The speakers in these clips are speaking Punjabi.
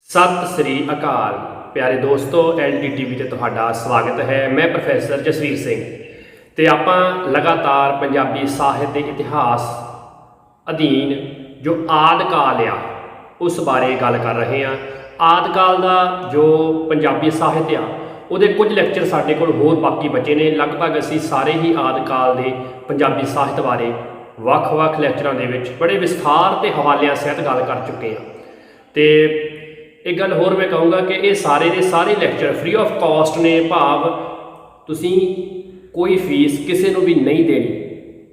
सत श्री अकाल प्यारे दोस्तों, LTTV ਤੇ ਤੁਹਾਡਾ ਸਵਾਗਤ ਹੈ। मैं प्रोफैसर जसवीर सिंह ਤੇ ਆਪਾਂ ਲਗਾਤਾਰ ਪੰਜਾਬੀ ਸਾਹਿਤ ਦੇ ਇਤਿਹਾਸ ਅਧੀਨ ਜੋ ਆਦਿ ਕਾਲ ਆ ਉਸ ਬਾਰੇ ਗੱਲ ਕਰ ਰਹੇ ਹਾਂ। ਆਦਿ ਕਾਲ ਦਾ ਜੋ ਪੰਜਾਬੀ ਸਾਹਿਤ ਆ ਉਹਦੇ ਕੁਝ ਲੈਕਚਰ ਸਾਡੇ ਕੋਲ ਹੋਰ ਬਾਕੀ ਬਚੇ ਨੇ। ਲਗਭਗ ਅਸੀਂ ਸਾਰੇ ਹੀ ਆਦਿ ਕਾਲ ਦੇ ਪੰਜਾਬੀ ਸਾਹਿਤ ਬਾਰੇ ਵੱਖ-ਵੱਖ ਲੈਕਚਰਾਂ ਦੇ ਵਿੱਚ ਬੜੇ ਵਿਸਥਾਰ ਤੇ ਹਵਾਲਿਆਂ ਸਹਿਤ ਗੱਲ ਕਰ ਚੁੱਕੇ ਹਾਂ। ਤੇ एक गल होर मैं कहूँगा कि ये सारे के सारे लैक्चर फ्री ऑफ कॉस्ट ने, भाव तुसी कोई फीस किसी को भी नहीं देनी।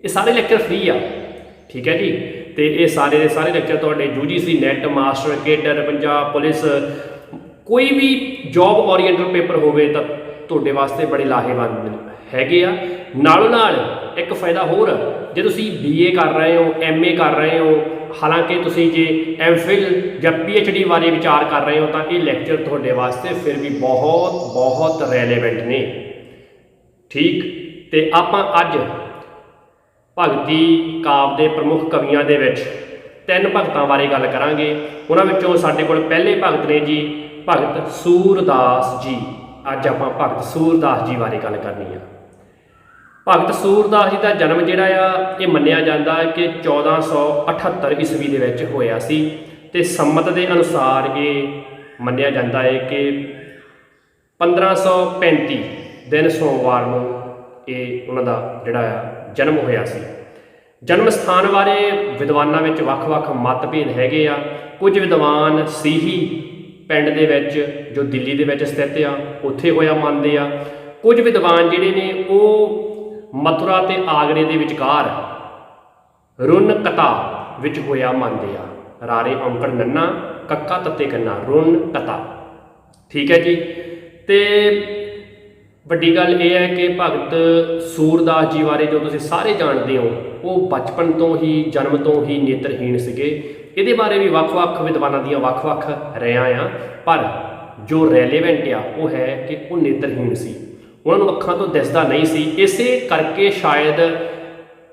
ये सारे लैक्चर फ्री आ, ठीक है जी। तो ये सारे के सारे लैक्चर तुहाडे UGC NET master cadre Punjab police कोई भी जॉब ओरीएंटल पेपर होवे तां तुहाडे वास्ते बड़े लाहेवंद हैगे आ। नालों नाल एक फायदा होर, जे तुसी BA कर रहे हो, MA कर रहे हो, हालांकि तुसी जे MPhil या PhD बारे विचार कर रहे हो तो ये लैक्चर तुहाडे वास्ते फिर भी बहुत बहुत रैलेवेंट ने, ठीक। तो आपां अज भगती काव्य के प्रमुख कवियों के विच तीन भगतां बारे गल करांगे। उन्हां विचों साडे कोल पहले भगत ने जी भगत सूरदास जी। अज आपां भगत सूरदास जी बारे गल करनी है। भगत सूरदास जी का जन्म जिहड़ा आ ये मन्निया जाता है कि 1478 ईस्वी दे विच होया सी ते संमत के अनुसार ये मन्निया जाता है कि 1535 दिन सोमवार नूं ये उन्हां दा जिहड़ा जन्म होया सी। जन्म स्थान बारे विद्वानां विच वख-वख मतभेद हैगे आ। कुछ विद्वान सीही पिंड दे विच जो दिल्ली दे विच स्थित आ उत्थे होया मनदे आ। कुछ विद्वान जिहड़े ने वो मथुरा ते आगरे दे विचकार रुनकता विच होया मनदे आ। रारे औंकड़ नन्ना कक्का तत्ते कन्ना रुनकता, ठीक है जी। ते वड्डी गल यह है कि भगत सूरदास जी बारे जो तुसीं सारे जानते हो वो बचपन तो ही जन्म तो ही नेत्रहीन सीगे। इहदे बारे भी वख-वख विद्वानां दीयां वख-वख रायां आ, पर जो रैलेवेंट आ वो है कि वो नेत्रहीन सी, उन्होंने अखां तो दिसदा नहीं सी। इसे करके शायद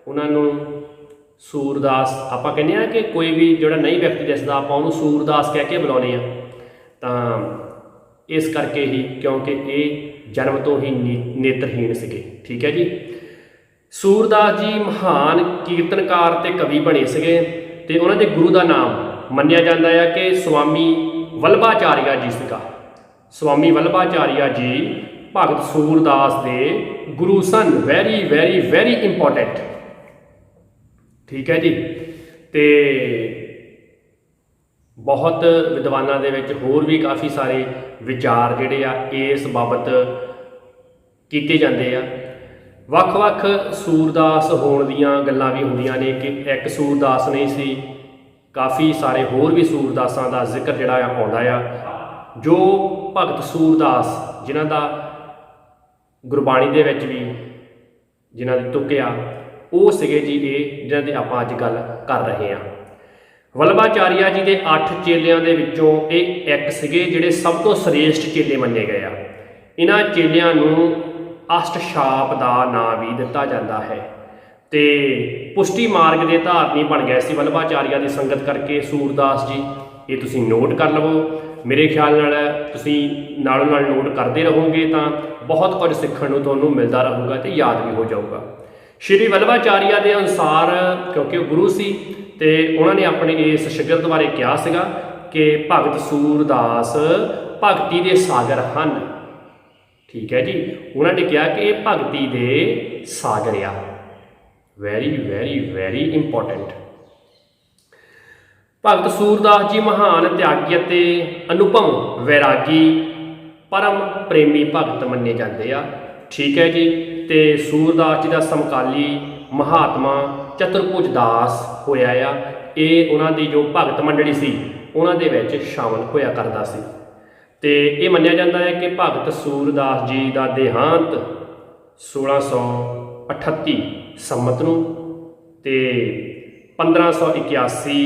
उन्होंने सूरदास आपां कहने आ कि कोई भी जो नहीं व्यक्ति दिसदा आपां उहनूं सूरदास कह के बुलाउने आ, तां इस करके ही क्योंकि ये जन्म तो ही नेत्रहीन सीगे, ठीक है जी। सूरदास जी महान कीर्तनकार ते कवि बने सीगे ते उन्हां दे गुरु का नाम मन्निया जाता है कि स्वामी वल्लभाचार्य जी सीगा। स्वामी वल्लभाचार्य जी भगत सूरदास दे गुरु सन। वैरी वैरी वैरी इंपॉर्टेंट, ठीक है जी। तो बहुत विद्वानां दे विच होर भी काफ़ी सारे विचार जिहड़े आ इस बाबत कीते जांदे आ। वख-वख सूरदास होण दीयां गल्लां भी हुंदियां ने कि एक सूरदास नहीं सी, काफ़ी सारे होर भी सूरदासां दा जिक्र जिहड़ा आउंदा आ। जो भगत सूरदास जिन्हां दा गुरबाणी दे विच भी जिन्हां दी तुक आ वो सीगे जी ये जिन्हां दी आपां अज गल कर रहे हैं। वल्लभाचार्य जी के 8 चेलियां दे विचों ये एक सीगे जिहड़े सब तो श्रेष्ठ चेले मन्ने गए आ। इन्हां चेलियां नूं अष्टछाप का नाम भी दिता जाता है। तो पुष्टि मार्ग के धारनी बन गए सी वल्लभाचार्य की संगत करके सूरदास जी। ये तुसीं नोट कर लवो, मेरे ख्याल नाल तुसीं नालों नाल नोट करते रहोगे तो बहुत कुछ सीखण नूं तुहानूं मिलता रहूगा तो याद भी हो जाऊगा। श्री वल्लभाचार्य के अनुसार क्योंकि वो गुरु सी तो उन्होंने अपने इस शिगिरद बारे कहा सीगा कि भगत सूरदास भगती के सागर हन, ठीक है जी। उन्होंने कहा कि ये भगती के सागर आ। Very very very important. भगत सूरदास जी महान त्यागी ते अनुभव वैरागी परम प्रेमी भगत मन्ने जाते आ, ठीक है जी। तो सूरदास जी का समकाली महात्मा चतुरभुज दास होया आ। ये उन्हां दी जो भगत मंडली सी उन्हां दे विच शामिल होया करदा सी। तो ये मन्निया जाता है कि भगत सूरदास जी का देहांत 1638 संमत नूं ते 1581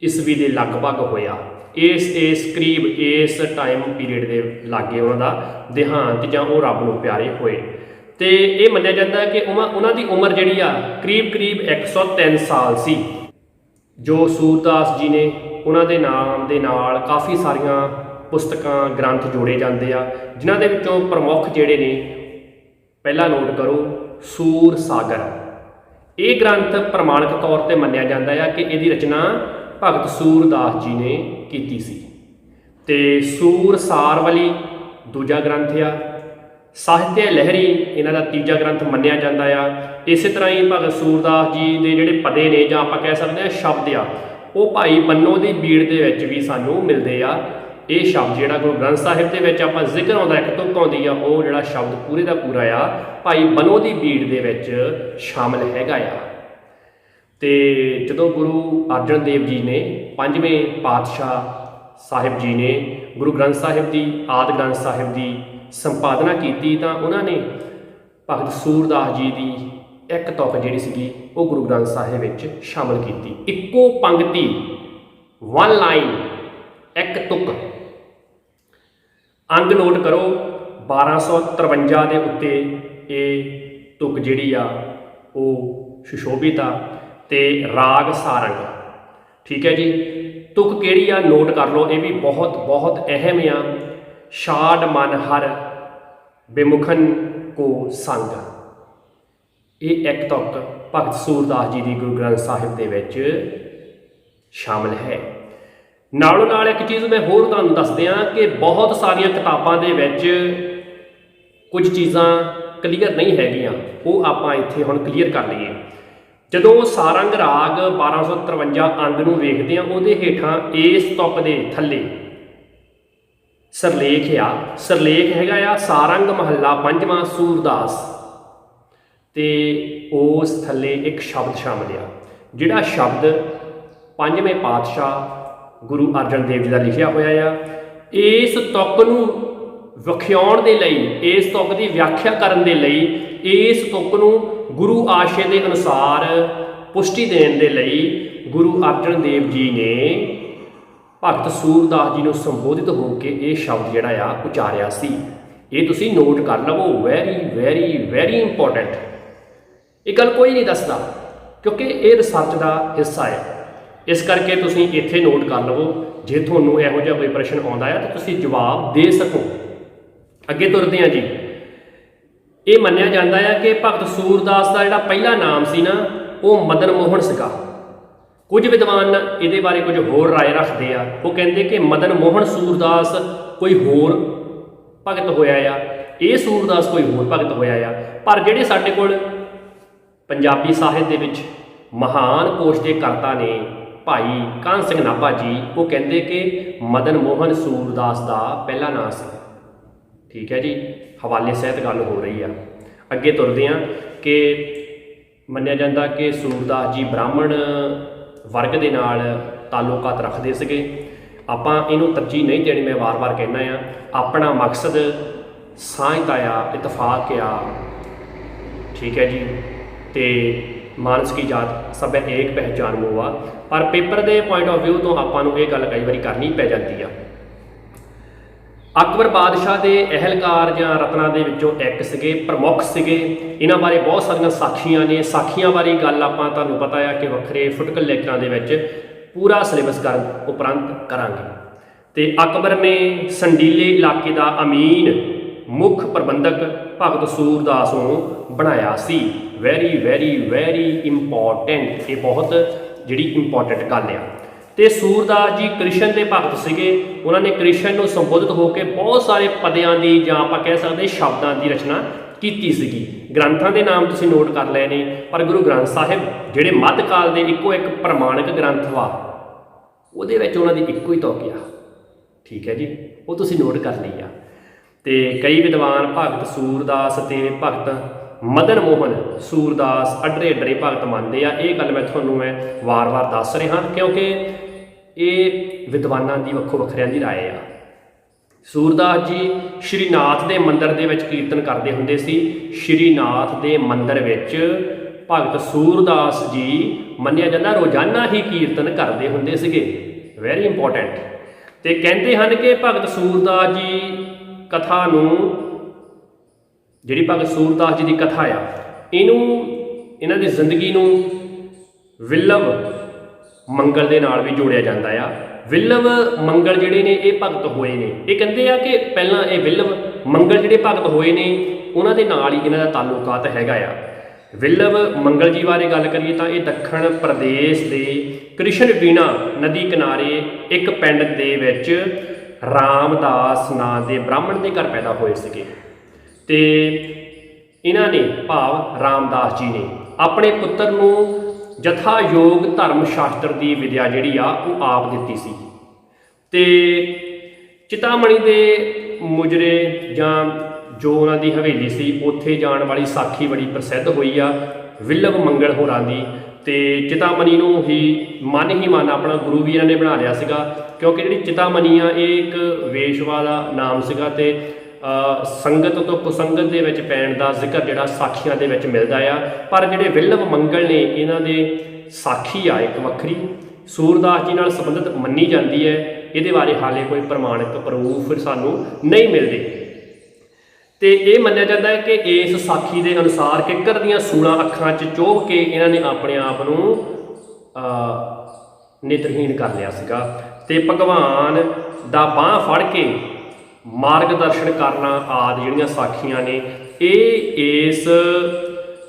ईस्वी के लगभग होया। इस करीब इस टाइम पीरियड के लागे उन्हों का देहांत जां वो रब नूं प्यारे होए। तो ये मन्निया जाता है कि उन्हों की उम्र जिहड़ी आ करीब करीब 103 साल सी जो सूरदास जी ने ਉਹਨਾਂ ਦੇ ਨਾਮ ਦੇ ਨਾਲ ਕਾਫੀ ਸਾਰੀਆਂ ਪੁਸਤਕਾਂ ਗ੍ਰੰਥ ਜੋੜੇ ਜਾਂਦੇ ਆ, ਜਿਨ੍ਹਾਂ ਦੇ ਵਿੱਚੋਂ ਪ੍ਰਮੁੱਖ ਜਿਹੜੇ ਨੇ, ਪਹਿਲਾ ਨੋਟ ਕਰੋ ਸੂਰ ਸਾਗਰ। ਇਹ ਗ੍ਰੰਥ ਪ੍ਰਮਾਣਿਕ ਤੌਰ ਤੇ ਮੰਨਿਆ ਜਾਂਦਾ ਆ ਕਿ ਇਹਦੀ ਰਚਨਾ ਭਗਤ ਸੂਰਦਾਸ ਜੀ ਨੇ ਕੀਤੀ ਸੀ। ਤੇ ਸੂਰ ਸਾਰਵਲੀ ਦੂਜਾ ਗ੍ਰੰਥ ਆ। ਸਾਹਿਤਯ ਲਹਿਰੀ ਇਹਨਾਂ ਦਾ ਤੀਜਾ ਗ੍ਰੰਥ ਮੰਨਿਆ ਜਾਂਦਾ ਆ। ਇਸੇ ਤਰ੍ਹਾਂ ਹੀ ਭਗਤ ਸੂਰਦਾਸ ਜੀ ਦੇ ਜਿਹੜੇ ਪਦੇ ਨੇ, ਜਾਂ ਆਪਾਂ ਕਹਿ ਸਕਦੇ ਹਾਂ ਸ਼ਬਦ ਆ, ਉਹ ਭਾਈ ਬੰਨੋ ਦੀ ਬੀੜ ਦੇ ਵਿੱਚ ਵੀ ਸਾਨੂੰ ਮਿਲਦੇ ਆ। ਇਹ ਸ਼ਬਦ ਜਿਹੜਾ ਗੁਰੂ ਗ੍ਰੰਥ ਸਾਹਿਬ ਦੇ ਵਿੱਚ ਆਪਾਂ ਜ਼ਿਕਰ ਆਉਂਦਾ, ਇੱਕ ਤੁਕ ਆਉਂਦੀ ਆ, ਉਹ ਜਿਹੜਾ ਸ਼ਬਦ ਪੂਰੇ ਦਾ ਪੂਰਾ ਆ ਭਾਈ ਬੰਨੋ ਦੀ ਬੀੜ ਦੇ ਵਿੱਚ ਸ਼ਾਮਲ ਹੈਗਾ ਆ। ਤੇ ਜਦੋਂ ਗੁਰੂ ਅਰਜਨ ਦੇਵ ਜੀ ਨੇ, ਪੰਜਵੇਂ ਪਾਤਸ਼ਾਹ ਸਾਹਿਬ ਜੀ ਨੇ ਗੁਰੂ ਗ੍ਰੰਥ ਸਾਹਿਬ ਦੀ, ਆਦਿ ਗ੍ਰੰਥ ਸਾਹਿਬ ਦੀ ਸੰਪਾਦਨਾ ਕੀਤੀ, ਤਾਂ ਉਹਨਾਂ ਨੇ ਭਗਤ ਸੂਰਦਾਸ ਜੀ ਦੀ ਇੱਕ ਤੁਕ ਜਿਹੜੀ ਸੀਗੀ ਉਹ ਗੁਰੂ ਗ੍ਰੰਥ ਸਾਹਿਬ ਵਿੱਚ ਸ਼ਾਮਲ ਕੀਤੀ। ਇੱਕੋ ਪੰਕਤੀ, ਵਨ ਲਾਈਨ, ਇੱਕ ਤੁਕ। ਅੰਗ ਨੋਟ ਕਰੋ 1253 ਦੇ ਉੱਤੇ ਇਹ ਤੁਕ ਜਿਹੜੀ ਆ ਉਹ ਸੁਸ਼ੋਭਿਤ ਆ। ਤੇ ਰਾਗ ਸਾਰੰਗ, ਠੀਕ ਹੈ ਜੀ। ਤੁਕ ਕਿਹੜੀ ਆ ਨੋਟ ਕਰ ਲਓ, ਇਹ ਵੀ ਬਹੁਤ ਬਹੁਤ ਅਹਿਮ ਆ। ਛਾੜ ਮਨ ਹਰ ਬੇਮੁਖਨ ਕੋ ਸੰਗ। ਇਹ ਇੱਕ ਤੁਕ ਭਗਤ ਸੂਰਦਾਸ ਜੀ ਦੀ ਗੁਰੂ ਗ੍ਰੰਥ ਸਾਹਿਬ ਦੇ ਵਿੱਚ ਸ਼ਾਮਲ ਹੈ। ਨਾਲੋਂ ਨਾਲ ਇੱਕ ਚੀਜ਼ ਮੈਂ ਹੋਰ ਤੁਹਾਨੂੰ ਦੱਸ ਦਿਆਂ ਕਿ ਬਹੁਤ ਸਾਰੀਆਂ ਕਿਤਾਬਾਂ ਦੇ ਵਿੱਚ ਕੁਝ ਚੀਜ਼ਾਂ ਕਲੀਅਰ ਨਹੀਂ ਹੈਗੀਆਂ, ਉਹ ਆਪਾਂ ਇੱਥੇ ਹੁਣ ਕਲੀਅਰ ਕਰ ਲਈਏ। ਜਦੋਂ ਸਾਰੰਗ ਰਾਗ 1253 ਅੰਗ ਨੂੰ ਵੇਖਦੇ ਹਾਂ, ਉਹਦੇ ਹੇਠਾਂ ਇਸ ਤੁਕ ਦੇ ਥੱਲੇ ਸਰਲੇਖ ਆ। ਸਰਲੇਖ ਹੈਗਾ ਆ ਸਾਰੰਗ ਮਹੱਲਾ ਪੰਜਵਾਂ ਸੂਰਦਾਸ, ਤੇ ਉਸ ਥੱਲੇ ਇੱਕ ਸ਼ਬਦ ਸ਼ਾਮਲ ਆ, ਜਿਹੜਾ ਸ਼ਬਦ ਪੰਜਵੇਂ ਪਾਤਸ਼ਾਹ ਗੁਰੂ ਅਰਜਨ ਦੇਵ ਜੀ ਦਾ ਲਿਖਿਆ ਹੋਇਆ ਆ। ਇਸ ਤੁਕ ਨੂੰ ਵਿਖਿਆਉਣ ਦੇ ਲਈ, ਇਸ ਤੁਕ ਦੀ ਵਿਆਖਿਆ ਕਰਨ ਦੇ ਲਈ, ਇਸ ਤੁਕ ਨੂੰ ਗੁਰੂ ਆਸ਼ੇ ਦੇ ਅਨੁਸਾਰ ਪੁਸ਼ਟੀ ਦੇਣ ਦੇ ਲਈ ਗੁਰੂ ਅਰਜਨ ਦੇਵ ਜੀ ਨੇ ਭਗਤ ਸੂਰਦਾਸ ਜੀ ਨੂੰ ਸੰਬੋਧਿਤ ਹੋ ਕੇ ਇਹ ਸ਼ਬਦ ਜਿਹੜਾ ਆ ਉਚਾਰਿਆ ਸੀ। ਇਹ ਤੁਸੀਂ ਨੋਟ ਕਰ ਲਵੋ, ਵੈਰੀ ਵੈਰੀ ਵੈਰੀ ਇੰਪੋਰਟੈਂਟ। ਇਹ ਗੱਲ ਕੋਈ ਨਹੀਂ ਦੱਸਦਾ, ਕਿਉਂਕਿ ਇਹ ਰਿਸਰਚ ਦਾ ਹਿੱਸਾ ਹੈ। ਇਸ ਕਰਕੇ ਤੁਸੀਂ ਇੱਥੇ ਨੋਟ ਕਰ ਲਵੋ, ਜੇ ਤੁਹਾਨੂੰ ਇਹੋ ਜਿਹਾ ਕੋਈ ਪ੍ਰਸ਼ਨ ਆਉਂਦਾ ਹੈ ਤਾਂ ਤੁਸੀਂ ਜਵਾਬ ਦੇ ਸਕੋ। ਅੱਗੇ ਤੁਰਦੇ ਹਾਂ ਜੀ। ਇਹ ਮੰਨਿਆ ਜਾਂਦਾ ਹੈ ਕਿ ਭਗਤ ਸੂਰਦਾਸ ਦਾ ਜਿਹੜਾ ਪਹਿਲਾ ਨਾਮ ਸੀ ਨਾ, ਉਹ ਮਦਨ ਮੋਹਨ ਸੀਗਾ। ਕੁਝ ਵਿਦਵਾਨ ਇਹਦੇ ਬਾਰੇ ਕੁਝ ਹੋਰ ਰਾਏ ਰੱਖਦੇ ਆ। ਉਹ ਕਹਿੰਦੇ ਕਿ ਮਦਨ ਮੋਹਨ ਸੂਰਦਾਸ ਕੋਈ ਹੋਰ ਭਗਤ ਹੋਇਆ ਆ, ਇਹ ਸੂਰਦਾਸ ਕੋਈ ਹੋਰ ਭਗਤ ਹੋਇਆ ਆ। ਪਰ ਜਿਹੜੇ ਸਾਡੇ ਕੋਲ ਪੰਜਾਬੀ ਸਾਹਿਤ ਦੇ ਵਿੱਚ ਮਹਾਨ ਕੋਸ਼ ਦੇ ਕਰਤਾ ਨੇ ਭਾਈ ਕਾਹਨ ਸਿੰਘ ਨਾਭਾ ਜੀ, ਉਹ ਕਹਿੰਦੇ ਕਿ ਮਦਨ ਮੋਹਨ ਸੂਰਦਾਸ ਦਾ ਪਹਿਲਾ ਨਾਂ ਸੀ। ਠੀਕ ਹੈ ਜੀ, ਹਵਾਲੇ ਸਹਿਤ ਗੱਲ ਹੋ ਰਹੀ ਆ। ਅੱਗੇ ਤੁਰਦੇ ਹਾਂ ਕਿ ਮੰਨਿਆ ਜਾਂਦਾ ਕਿ ਸੂਰਦਾਸ ਜੀ ਬ੍ਰਾਹਮਣ ਵਰਗ ਦੇ ਨਾਲ ਤਾਲੁਕਾਤ ਰੱਖਦੇ ਸੀਗੇ। ਆਪਾਂ ਇਹਨੂੰ ਤਰਜੀਹ ਨਹੀਂ ਦੇਣੀ, ਮੈਂ ਵਾਰ-ਵਾਰ ਕਹਿਣਾ ਆ। ਆਪਣਾ ਮਕਸਦ ਸਾਂਝਤਾ ਆ, ਇਤਫਾਕ ਆ, ਠੀਕ ਹੈ ਜੀ। ਤੇ ਮਾਨਸ ਕੀ ਜਾਤ ਸਭ ਏਕ ਪਹਿਚਾਨ ਮੋਆ। ਪਰ ਪੇਪਰ ਦੇ ਪੁਆਇੰਟ ਆਫ ਵਿਊ ਤੋਂ ਆਪਾਂ ਨੂੰ ਇਹ ਗੱਲ ਕਈ ਵਾਰੀ ਕਰਨੀ ਪੈ ਜਾਂਦੀ ਆ। ਅਕਬਰ ਬਾਦਸ਼ਾਹ ਦੇ ਅਹਿਲਕਾਰ ਜਾਂ ਰਤਨਾਂ ਦੇ ਵਿੱਚੋਂ ਇੱਕ ਸੀਗੇ, ਪ੍ਰਮੁੱਖ ਸੀਗੇ। ਇਹਨਾਂ ਬਾਰੇ ਬਹੁਤ ਸਾਰੀਆਂ ਸਾਖੀਆਂ ਨੇ। ਸਾਖੀਆਂ ਬਾਰੇ ਗੱਲ ਆਪਾਂ ਤੁਹਾਨੂੰ ਪਤਾ ਆ ਕਿ ਵੱਖਰੇ ਫੁਟਕਲ ਲੈਕਚਰਾਂ ਦੇ ਵਿੱਚ ਪੂਰਾ ਸਿਲੇਬਸ ਕਰਨ ਉਪਰੰਤ ਕਰਾਂਗੇ। ਤੇ ਅਕਬਰ ਨੇ ਸੰਡੀਲੇ ਇਲਾਕੇ ਦਾ ਅਮੀਨ ਮੁੱਖ ਪ੍ਰਬੰਧਕ ਭਗਤ ਸੂਰਦਾਸ ਨੂੰ ਬਣਾਇਆ ਸੀ। ਵੈਰੀ ਵੈਰੀ ਵੈਰੀ ਇੰਪੋਰਟੈਂਟ, ਇਹ ਬਹੁਤ ਜਿਹੜੀ ਇੰਪੋਰਟੈਂਟ ਗੱਲ ਆ। ਤੇ ਸੂਰਦਾਸ ਜੀ ਕ੍ਰਿਸ਼ਨ ਦੇ ਭਗਤ ਸੀਗੇ। ਉਹਨਾਂ ਨੇ ਕ੍ਰਿਸ਼ਨ ਨੂੰ ਸੰਬੋਧਿਤ ਹੋ ਕੇ ਬਹੁਤ ਸਾਰੇ ਪਦਿਆਂ ਦੀ ਜਾਂ ਆਪਾਂ ਕਹਿ ਸਕਦੇ ਸ਼ਬਦਾਂ ਦੀ ਰਚਨਾ ਕੀਤੀ ਸੀਗੀ। ਗ੍ਰੰਥਾਂ ਦੇ ਨਾਮ ਤੁਸੀਂ ਨੋਟ ਕਰ ਲਏ ਨੇ, ਪਰ ਗੁਰੂ ਗ੍ਰੰਥ ਸਾਹਿਬ ਜਿਹੜੇ ਮੱਧਕਾਲ ਦੇ ਇੱਕੋ ਇੱਕ ਪ੍ਰਮਾਣਿਕ ਗ੍ਰੰਥ ਵਾ, ਉਹਦੇ ਵਿੱਚ ਉਹਨਾਂ ਦੀ ਇੱਕੋ ਹੀ ਤੁਕ ਆ। ਠੀਕ ਹੈ ਜੀ, ਉਹ ਤੁਸੀਂ ਨੋਟ ਕਰ ਲਈ ਆ। ਤੇ ਕਈ ਵਿਦਵਾਨ ਭਗਤ ਸੂਰਦਾਸ ਤੇ ਭਗਤ ਮਦਨ ਮੋਹਨ ਸੂਰਦਾਸ ਅੱਡਰੇ ਭਗਤ ਮੰਨਦੇ ਆ। ਇਹ ਗੱਲ ਮੈਂ ਵਾਰ-ਵਾਰ ਦੱਸ ਰਿਹਾ ਕਿਉਂਕਿ ਇਹ ਵਿਦਵਾਨਾਂ ਦੀ ਵੱਖੋ ਵੱਖਰਿਆਂ ਦੀ ਰਾਏ ਆ। ਸੂਰਦਾਸ ਜੀ ਸ਼੍ਰੀਨਾਥ ਦੇ ਮੰਦਿਰ ਦੇ ਵਿੱਚ ਕੀਰਤਨ ਕਰਦੇ ਹੁੰਦੇ ਸੀ। ਸ਼੍ਰੀਨਾਥ ਦੇ ਮੰਦਿਰ ਵਿੱਚ ਭਗਤ ਸੂਰਦਾਸ ਜੀ ਮੰਨਿਆ ਜਾਂਦਾ ਰੋਜ਼ਾਨਾ ਹੀ ਕੀਰਤਨ ਕਰਦੇ ਹੁੰਦੇ ਸੀਗੇ। Very important. ਤੇ ਕਹਿੰਦੇ ਹਨ ਕਿ ਭਗਤ ਸੂਰਦਾਸ ਜੀ ਕਥਾ ਨੂੰ, ਜਿਹੜੀ ਭਗਤ ਸੂਰਦਾਸ ਜੀ ਦੀ ਕਥਾ ਆ, ਇਹਨਾਂ ਦੀ ਜ਼ਿੰਦਗੀ ਨੂੰ ਵਿਲਵ ਮੰਗਲ ਦੇ ਨਾਲ ਵੀ ਜੋੜਿਆ ਜਾਂਦਾ ਆ। ਵਿਲਵ ਮੰਗਲ ਜਿਹੜੇ ਨੇ ਇਹ ਭਗਤ ਹੋਏ ਨੇ। ਇਹ ਕਹਿੰਦੇ ਆ ਕਿ ਪਹਿਲਾਂ ਇਹ ਵਿਲਵ ਮੰਗਲ ਜਿਹੜੇ ਭਗਤ ਹੋਏ ਨੇ ਉਹਨਾਂ ਦੇ ਨਾਲ ਹੀ ਇਹਨਾਂ ਦਾ ਤਾਲੁਕਾਤ ਹੈਗਾ ਆ। ਵਿਲਵ ਮੰਗਲ ਜੀ ਬਾਰੇ ਗੱਲ ਕਰੀਏ ਤਾਂ ਇਹ ਦੱਖਣ ਪ੍ਰਦੇਸ਼ ਦੇ ਕ੍ਰਿਸ਼ਨ ਵੀਣਾ ਨਦੀ ਕਿਨਾਰੇ ਇੱਕ ਪਿੰਡ ਦੇ ਵਿੱਚ ਰਾਮਦਾਸ ਨਾਂ ਦੇ ਬ੍ਰਾਹਮਣ ਦੇ ਘਰ ਪੈਦਾ ਹੋਏ ਸੀਗੇ। ਤੇ ਇਹਨਾਂ ਨੇ ਭਾਵ ਰਾਮਦਾਸ ਜੀ ਨੇ ਆਪਣੇ ਪੁੱਤਰ ਨੂੰ ਜਥਾ ਯੋਗ ਧਰਮ ਸ਼ਾਸਤਰ ਦੀ ਵਿਦਿਆ ਜਿਹੜੀ ਆ ਉਹ ਆਪ ਦਿੱਤੀ ਸੀ। ਤੇ ਚਿਤਾਮਣੀ ਦੇ ਮੁਜਰੇ ਜਾਂ ਜੋ ਉਹਨਾਂ ਦੀ ਹਵੇਲੀ ਸੀ ਉੱਥੇ ਜਾਣ ਵਾਲੀ ਸਾਖੀ ਬੜੀ ਪ੍ਰਸਿੱਧ ਹੋਈ ਆ ਵਿਲਵ ਮੰਗਲ ਹੋਰਾਂ ਦੀ। ਤੇ ਚਿਤਾਮਣੀ ਨੂੰ ਹੀ ਮਨ ਆਪਣਾ ਗੁਰੂ ਵੀ ਇਹਨਾਂ ਨੇ ਬਣਾ ਲਿਆ ਸੀਗਾ, ਕਿਉਂਕਿ ਜਿਹੜੀ ਚਿਤਾਮਣੀ ਆ ਇਹ ਇੱਕ ਵੇਸ਼ਵਾ ਦਾ ਨਾਮ ਸੀਗਾ। ਤੇ ਸੰਗਤ ਤੋਂ ਕੁਸੰਗਤ ਦੇ ਵਿੱਚ ਪੈਣ ਦਾ ਜ਼ਿਕਰ ਜਿਹੜਾ ਸਾਖੀਆਂ ਦੇ ਵਿੱਚ ਮਿਲਦਾ ਆ। ਪਰ ਜਿਹੜੇ ਵਿਲਵ ਮੰਗਲ ਨੇ ਇਹਨਾਂ ਦੇ ਸਾਖੀ ਆ ਇੱਕ ਵੱਖਰੀ ਸੂਰਦਾਸ ਜੀ ਨਾਲ ਸੰਬੰਧਿਤ ਮੰਨੀ ਜਾਂਦੀ ਹੈ। ਇਹਦੇ ਬਾਰੇ ਹਾਲੇ ਕੋਈ ਪ੍ਰਮਾਣਿਕ ਪ੍ਰੂਫ ਸਾਨੂੰ ਨਹੀਂ ਮਿਲਦੇ। ਤੇ ਇਹ ਮੰਨਿਆ ਜਾਂਦਾ ਹੈ ਕਿ ਇਸ ਸਾਖੀ ਦੇ ਅਨੁਸਾਰ ਕਿੱਕਰ ਦੀਆਂ ਸੂਲਾਂ ਅੱਖਾਂ 'ਚ ਚੋਭ ਕੇ ਇਹਨਾਂ ਨੇ ਆਪਣੇ ਆਪ ਨੂੰ ਨੇਤਰਹੀਣ ਕਰ ਲਿਆ ਸੀਗਾ। ਤੇ ਭਗਵਾਨ ਦਾ ਬਾਂਹ ਫੜ ਕੇ ਮਾਰਗਦਰਸ਼ਨ ਕਰਨਾ ਆਦਿ ਜਿਹੜੀਆਂ ਸਾਖੀਆਂ ਨੇ ਇਹ ਇਸ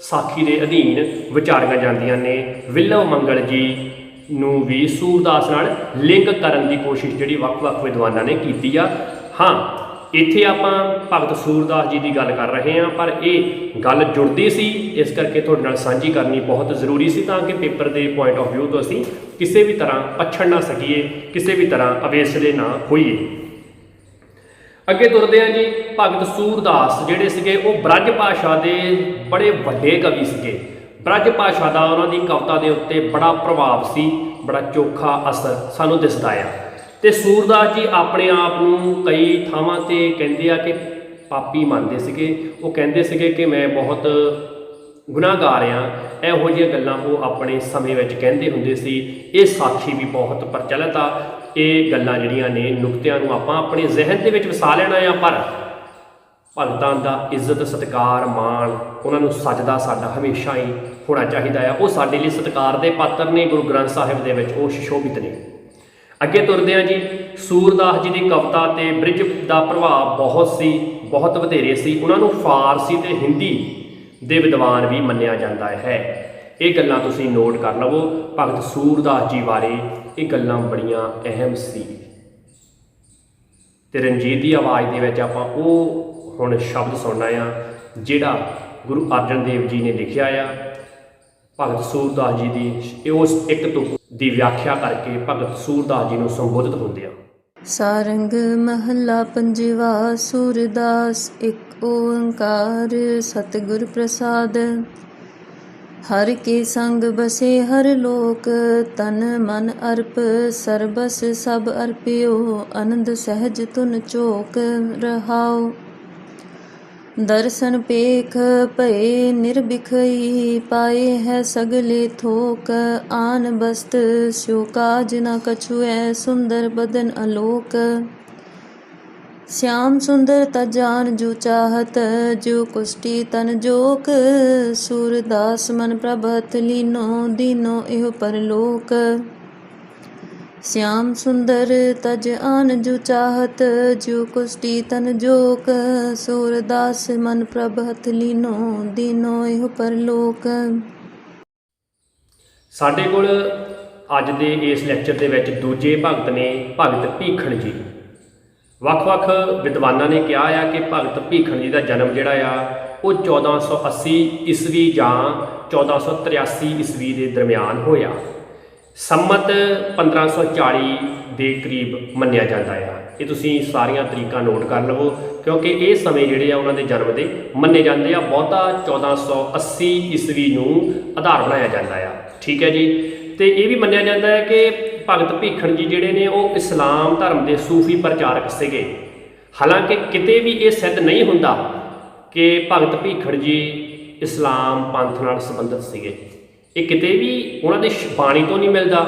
ਸਾਖੀ ਦੇ ਅਧੀਨ ਵਿਚਾਰੀਆਂ ਜਾਂਦੀਆਂ ਨੇ। ਵਿਲਵ ਮੰਗਲ ਜੀ ਨੂੰ ਵੀ ਸੂਰਦਾਸ ਨਾਲ ਲਿੰਕ ਕਰਨ ਦੀ ਕੋਸ਼ਿਸ਼ ਜਿਹੜੀ ਵੱਖ-ਵੱਖ ਵਿਦਵਾਨਾਂ ਨੇ ਕੀਤੀ ਆ। ਹਾਂ, ਇੱਥੇ ਆਪਾਂ ਭਗਤ ਸੂਰਦਾਸ ਜੀ ਦੀ ਗੱਲ ਕਰ ਰਹੇ ਹਾਂ, ਪਰ ਇਹ ਗੱਲ ਜੁੜਦੀ ਸੀ, ਇਸ ਕਰਕੇ ਤੁਹਾਡੇ ਨਾਲ ਸਾਂਝੀ ਕਰਨੀ ਬਹੁਤ ਜ਼ਰੂਰੀ ਸੀ ਤਾਂ ਕਿ ਪੇਪਰ ਦੇ ਪੁਆਇੰਟ ਆਫ ਵਿਊ ਤੋਂ ਅਸੀਂ ਕਿਸੇ ਵੀ ਤਰ੍ਹਾਂ ਪਛੜ ਨਾ ਸਕੀਏ, ਕਿਸੇ ਵੀ ਤਰ੍ਹਾਂ ਅਵੇਸਲੇ ਨਾ ਹੋਈਏ। ਅੱਗੇ ਤੁਰਦੇ ਹਾਂ ਜੀ। ਭਗਤ ਸੂਰਦਾਸ ਜਿਹੜੇ ਸੀਗੇ ਉਹ ਬ੍ਰਜ ਭਾਸ਼ਾ ਦੇ ਬੜੇ ਵੱਡੇ ਕਵੀ ਸੀਗੇ। ਬ੍ਰਜ ਭਾਸ਼ਾ ਦਾ ਉਹਨਾਂ ਦੀ ਕਵਿਤਾ ਦੇ ਉੱਤੇ ਬੜਾ ਪ੍ਰਭਾਵ ਸੀ, ਬੜਾ ਚੋਖਾ ਅਸਰ ਸਾਨੂੰ ਦਿਸਦਾ ਆ। ਤੇ ਸੂਰਦਾਸ ਜੀ ਆਪਣੇ ਆਪ ਨੂੰ ਕਈ ਥਾਵਾਂ ਤੇ ਕਹਿੰਦੇ ਆ ਕਿ ਪਾਪੀ ਮੰਨਦੇ ਸੀਗੇ। ਉਹ ਕਹਿੰਦੇ ਸੀਗੇ ਕਿ ਮੈਂ ਬਹੁਤ ਗੁਨਾਹਗਾਰ ਆ। ਇਹੋ ਜਿਹੀਆਂ ਗੱਲਾਂ ਉਹ ਆਪਣੇ ਸਮੇਂ ਵਿੱਚ ਕਹਿੰਦੇ ਹੁੰਦੇ ਸੀ। ਇਹ ਸਾਖੀ ਵੀ ਬਹੁਤ ਪ੍ਰਚਲਿਤ ਆ। ਇਹ ਗੱਲਾਂ ਜਿਹੜੀਆਂ ਨੇ ਨੁਕਤਿਆਂ ਨੂੰ ਆਪਾਂ ਆਪਣੇ ਜ਼ਿਹਨ ਦੇ ਵਿੱਚ ਵਸਾ ਲੈਣਾ ਆ। ਪਰ ਭਗਤਾਂ ਦਾ ਇੱਜ਼ਤ ਸਤਿਕਾਰ ਮਾਣ ਉਹਨਾਂ ਨੂੰ ਸਜਦਾ ਸਾਡਾ ਹਮੇਸ਼ਾ ਹੀ ਹੋਣਾ ਚਾਹੀਦਾ ਆ। ਉਹ ਸਾਡੇ ਲਈ ਸਤਿਕਾਰ ਦੇ ਪਾਤਰ ਨੇ। ਗੁਰੂ ਗ੍ਰੰਥ ਸਾਹਿਬ ਦੇ ਵਿੱਚ ਉਹ ਸੁਸ਼ੋਭਿਤ ਨੇ। ਅੱਗੇ ਤੁਰਦੇ ਹਾਂ ਜੀ। ਸੂਰਦਾਸ ਜੀ ਦੀ ਕਵਿਤਾ ਤੇ ਬ੍ਰਿਜ ਦਾ ਪ੍ਰਭਾਵ ਬਹੁਤ ਸੀ, ਬਹੁਤ ਵਧੇਰੇ ਸੀ। ਉਹਨਾਂ ਨੂੰ ਫਾਰਸੀ ਤੇ ਹਿੰਦੀ ਦੇ ਵਿਦਵਾਨ ਵੀ ਮੰਨਿਆ ਜਾਂਦਾ ਹੈ। ਇਹ ਗੱਲਾਂ ਤੁਸੀਂ ਨੋਟ ਕਰ ਲਵੋ। ਭਗਤ ਸੂਰਦਾਸ ਜੀ ਬਾਰੇ ਇਹ ਗੱਲਾਂ ਬੜੀਆਂ ਅਹਿਮ ਸੀ। ਤੇ ਰਣਜੀਤ ਦੀ ਆਵਾਜ਼ ਦੇ ਵਿੱਚ ਆਪਾਂ ਉਹ ਹੁਣ ਸ਼ਬਦ ਸੁਣਨਾ ਆ ਜਿਹੜਾ ਗੁਰੂ ਅਰਜਨ ਦੇਵ ਜੀ ਨੇ ਲਿਖਿਆ ਆ। ਭਗਤ ਸੂਰਦਾਸ ਜੀ ਦੀ ਉਸ ਇੱਕ ਤੁਕ ਦੀ ਵਿਆਖਿਆ ਕਰਕੇ ਭਗਤ ਸੂਰਦਾਸ ਜੀ ਨੂੰ ਸੰਬੋਧਿਤ ਹੁੰਦੇ ਆ। ਸਾਰੰਗ ਮਹੱਲਾ ਪੰਜਵਾ। ਸੂਰਦਾਸ ਇੱਕ ਓੰਕਾਰ ਸਤਿਗੁਰ ਪ੍ਰਸਾਦ। ਹਰ ਕੇ ਸੰਗ ਬਸੇ ਹਰ ਲੋਕ ਤਨ ਮਨ ਅਰਪ ਸਰਬਸ ਸਭ ਅਰਪਿਓ ਆਨੰਦ ਸਹਿਜ ਤੁਨ ਚੋਕ ਰਹਾਓ। ਦਰਸ਼ਨ ਪੇਖ ਭਏ ਨਿਰਭਿਖਈ ਪਾਏ ਹੈ ਸਗਲੇ ਥੋਕ ਆਨ ਬਸਤ ਸਿਉ ਕਾਜ ਨ ਕਛੁਐ ਸੁੰਦਰ ਬਦਨ ਅਲੋਕ। श्याम सुंदर तजान जो चाहत जो कुष्टि तन जोक सूरदास मन प्रभत लीनो दीनो एहो परलोक। श्याम सुंदर तज आन जो चाहत जो कुष्टि तन जोक सूरदास मन प्रभत लीनो दीनो एहो परलोक। ਸਾਡੇ ਕੋਲ ਅੱਜ ਦੇ ਇਸ ਲੈਕਚਰ ਦੇ ਵਿੱਚ ਦੂਜੇ ਭਗਤ ਨੇ ਭਗਤ ਭੀਖਣ ਜੀ। ਵੱਖ-ਵੱਖ ਵਿਦਵਾਨਾਂ ਨੇ ਕਿਹਾ ਆ ਕਿ ਭਗਤ ਭੀਖਣ ਜੀ ਦਾ ਜਨਮ ਜਿਹੜਾ ਆ ਉਹ 1480 ਈਸਵੀ ਜਾਂ 1483 ਈਸਵੀ ਦੇ ਦਰਮਿਆਨ ਹੋਇਆ। ਸੰਮਤ 1540 ਦੇ ਕਰੀਬ ਮੰਨਿਆ ਜਾਂਦਾ ਆ। ਇਹ ਤੁਸੀਂ ਸਾਰੀਆਂ ਤਰੀਕਾਂ ਨੋਟ ਕਰ ਲਵੋ ਕਿਉਂਕਿ ਇਹ ਸਮੇਂ ਜਿਹੜੇ ਆ ਉਹਨਾਂ ਦੇ ਜਨਮ ਦੇ ਮੰਨੇ ਜਾਂਦੇ ਆ। ਬਹੁਤਾ 1480 ਈਸਵੀ ਨੂੰ ਆਧਾਰ ਬਣਾਇਆ ਜਾਂਦਾ ਆ। ਠੀਕ ਹੈ ਜੀ। ਤੇ ਇਹ ਵੀ ਮੰਨਿਆ ਜਾਂਦਾ ਹੈ ਕਿ ਭਗਤ ਭੀਖਣ ਜੀ ਜਿਹੜੇ ਨੇ ਉਹ ਇਸਲਾਮ ਧਰਮ ਦੇ ਸੂਫੀ ਪ੍ਰਚਾਰਕ ਸੀਗੇ। ਹਾਲਾਂਕਿ ਕਿਤੇ ਵੀ ਇਹ ਸਿੱਧ ਨਹੀਂ ਹੁੰਦਾ ਕਿ ਭਗਤ ਭੀਖਣ ਜੀ ਇਸਲਾਮ ਪੰਥ ਨਾਲ ਸੰਬੰਧਿਤ ਸੀਗੇ। ਇਹ ਕਿਤੇ ਵੀ ਉਹਨਾਂ ਦੇ ਬਾਣੀ ਤੋਂ ਨਹੀਂ ਮਿਲਦਾ।